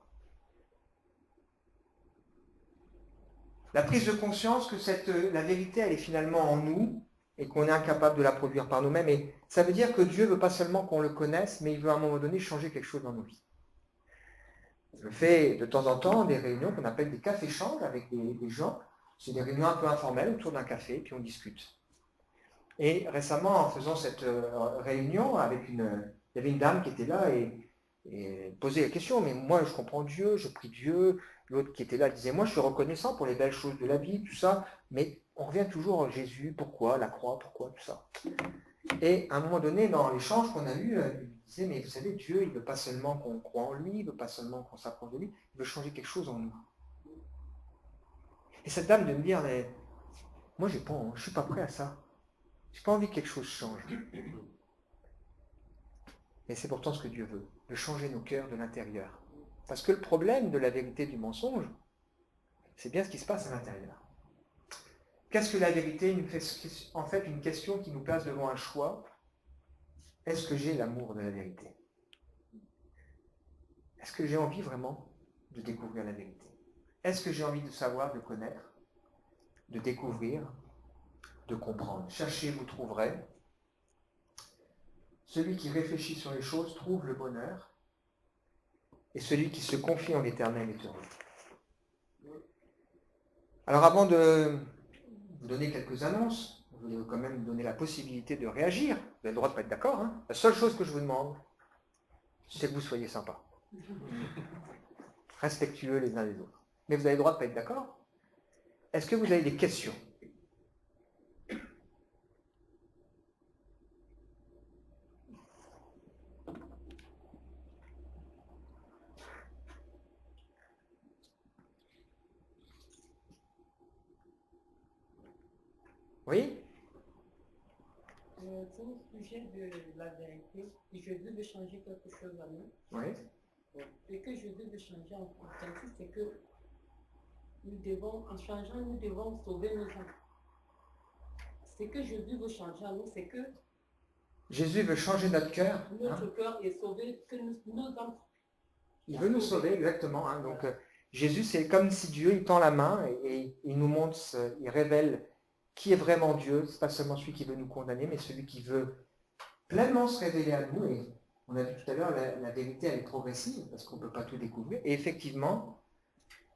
La prise de conscience que la vérité, elle est finalement en nous et qu'on est incapable de la produire par nous-mêmes. Et ça veut dire que Dieu ne veut pas seulement qu'on le connaisse, mais il veut à un moment donné changer quelque chose dans nos vies. Je fais de temps en temps des réunions qu'on appelle des cafés-changes avec des gens. C'est des réunions un peu informelles autour d'un café, puis on discute. Et récemment, en faisant cette réunion, il y avait une dame qui était là et posait la question, mais moi je comprends Dieu, je prie Dieu. L'autre qui était là disait, moi je suis reconnaissant pour les belles choses de la vie, tout ça, Mais on revient toujours à Jésus, pourquoi, la croix, pourquoi, tout ça. Et à un moment donné, dans l'échange qu'on a eu, il disait, mais vous savez, Dieu, il ne veut pas seulement qu'on croit en lui, il ne veut pas seulement qu'on s'approche de lui, il veut changer quelque chose en nous. Et cette dame de me dire, mais moi, je ne suis pas prêt à ça. Je n'ai pas envie que quelque chose change. Et c'est pourtant ce que Dieu veut, de changer nos cœurs de l'intérieur. Parce que le problème de la vérité du mensonge, c'est bien ce qui se passe à l'intérieur. Qu'est-ce que la vérité nous fait? En fait, une question qui nous place devant un choix. Est-ce que j'ai l'amour de la vérité? Est-ce que j'ai envie vraiment de découvrir la vérité? Est-ce que j'ai envie de savoir, de connaître, de découvrir, de comprendre? Cherchez, vous trouverez. Celui qui réfléchit sur les choses trouve le bonheur, et celui qui se confie en l'Éternel est heureux. Alors avant de vous donner quelques annonces, je voulais quand même vous donner la possibilité de réagir. Vous avez le droit de ne pas être d'accord. Hein. La seule chose que je vous demande, c'est que vous soyez sympas. Respectueux les uns les autres. Mais vous avez le droit de ne pas être d'accord. Est-ce que vous avez des questions? Oui? Pour le sujet de la vérité, Jésus veut changer quelque chose à nous. Oui. Et que Jésus veut changer en principe, c'est que nous devons, en changeant, nous devons sauver nos âmes. Ce que Jésus veut changer à nous, c'est que Jésus veut changer notre cœur. Notre cœur est sauvé, que nos âmes. Il veut nous sauver, exactement. Hein. Donc, Jésus, c'est comme si Dieu, il tend la main et il nous montre, il révèle qui est vraiment Dieu. Ce n'est pas seulement celui qui veut nous condamner, mais celui qui veut pleinement se révéler à nous. Et on a vu tout à l'heure, la vérité, elle est progressive, parce qu'on ne peut pas tout découvrir. Et effectivement,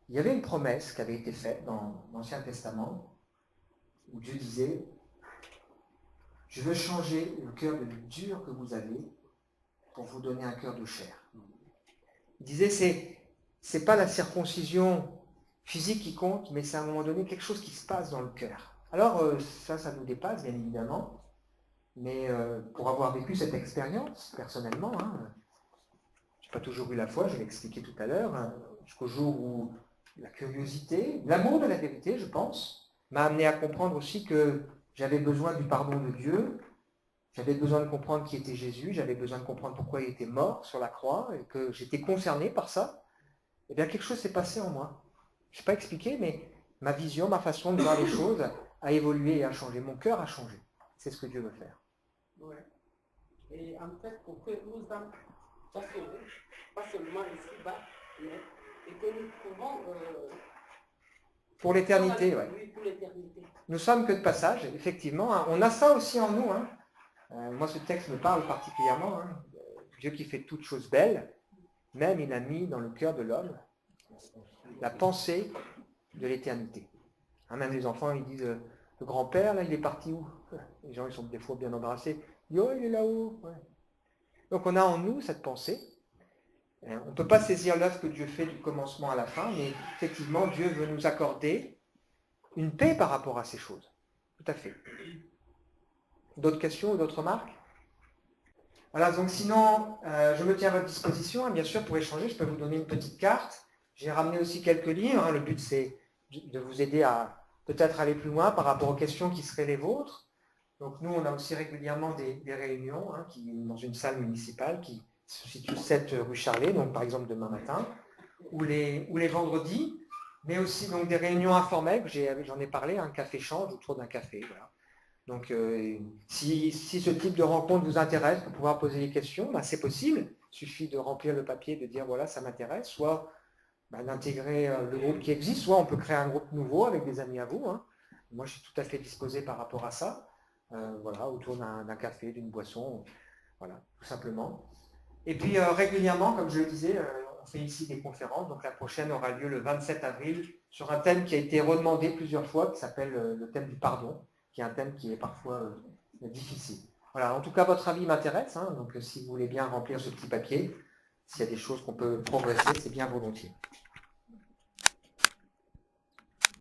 il y avait une promesse qui avait été faite dans l'Ancien Testament, où Dieu disait, je veux changer le cœur de dur que vous avez pour vous donner un cœur de chair. Il disait, c'est pas la circoncision physique qui compte, mais c'est à un moment donné quelque chose qui se passe dans le cœur. Alors ça nous dépasse bien évidemment, mais pour avoir vécu cette expérience personnellement, je n'ai pas toujours eu la foi, je l'ai expliqué tout à l'heure, jusqu'au jour où la curiosité, l'amour de la vérité, je pense, m'a amené à comprendre aussi que j'avais besoin du pardon de Dieu, j'avais besoin de comprendre qui était Jésus, j'avais besoin de comprendre pourquoi il était mort sur la croix, et que j'étais concerné par ça. Eh bien, quelque chose s'est passé en moi. Je ne sais pas expliquer, mais ma vision, ma façon de voir les choses a évolué et a changé. Mon cœur a changé. C'est ce que Dieu veut faire. Ouais. Et en fait, pour que nos âmes soient sauvées, pas seulement ici-bas, et que nous pouvons... pour l'éternité, oui. Oui, pour l'éternité. Nous sommes que de passage, effectivement. Hein. On a ça aussi en nous. Hein. Moi, ce texte me parle particulièrement. Hein. Dieu qui fait toutes choses belles, même il a mis dans le cœur de l'homme la pensée de l'éternité. Hein, même les enfants, ils disent, le grand-père, là, il est parti où? Les gens, ils sont des fois bien embarrassés. Ils disent, oh, il est là-haut. Ouais. Donc on a en nous cette pensée. On ne peut pas saisir l'œuvre que Dieu fait du commencement à la fin, mais effectivement, Dieu veut nous accorder une paix par rapport à ces choses. Tout à fait. D'autres questions ou d'autres remarques? Voilà, donc sinon, je me tiens à votre disposition, hein, bien sûr, pour échanger. Je peux vous donner une petite carte. J'ai ramené aussi quelques livres. Hein. Le but, c'est de vous aider à peut-être aller plus loin par rapport aux questions qui seraient les vôtres. Donc nous, on a aussi régulièrement des réunions dans une salle municipale qui se situe 7 rue Charlet, donc par exemple demain matin, ou les vendredis, mais aussi donc des réunions informelles, j'en ai parlé, un café-change autour d'un café. Voilà. Donc si ce type de rencontre vous intéresse, pour pouvoir poser des questions, c'est possible. Il suffit de remplir le papier, de dire voilà, ça m'intéresse, soit d'intégrer le groupe qui existe, soit on peut créer un groupe nouveau avec des amis à vous. Hein. Moi, je suis tout à fait disposé par rapport à ça. Voilà, autour d'un café, d'une boisson, voilà, tout simplement. Et puis régulièrement, comme je le disais, on fait ici des conférences, donc la prochaine aura lieu le 27 avril sur un thème qui a été redemandé plusieurs fois, qui s'appelle le thème du pardon, qui est un thème qui est parfois difficile. Voilà, en tout cas, votre avis m'intéresse, hein, donc si vous voulez bien remplir ce petit papier, s'il y a des choses qu'on peut progresser, c'est bien volontiers.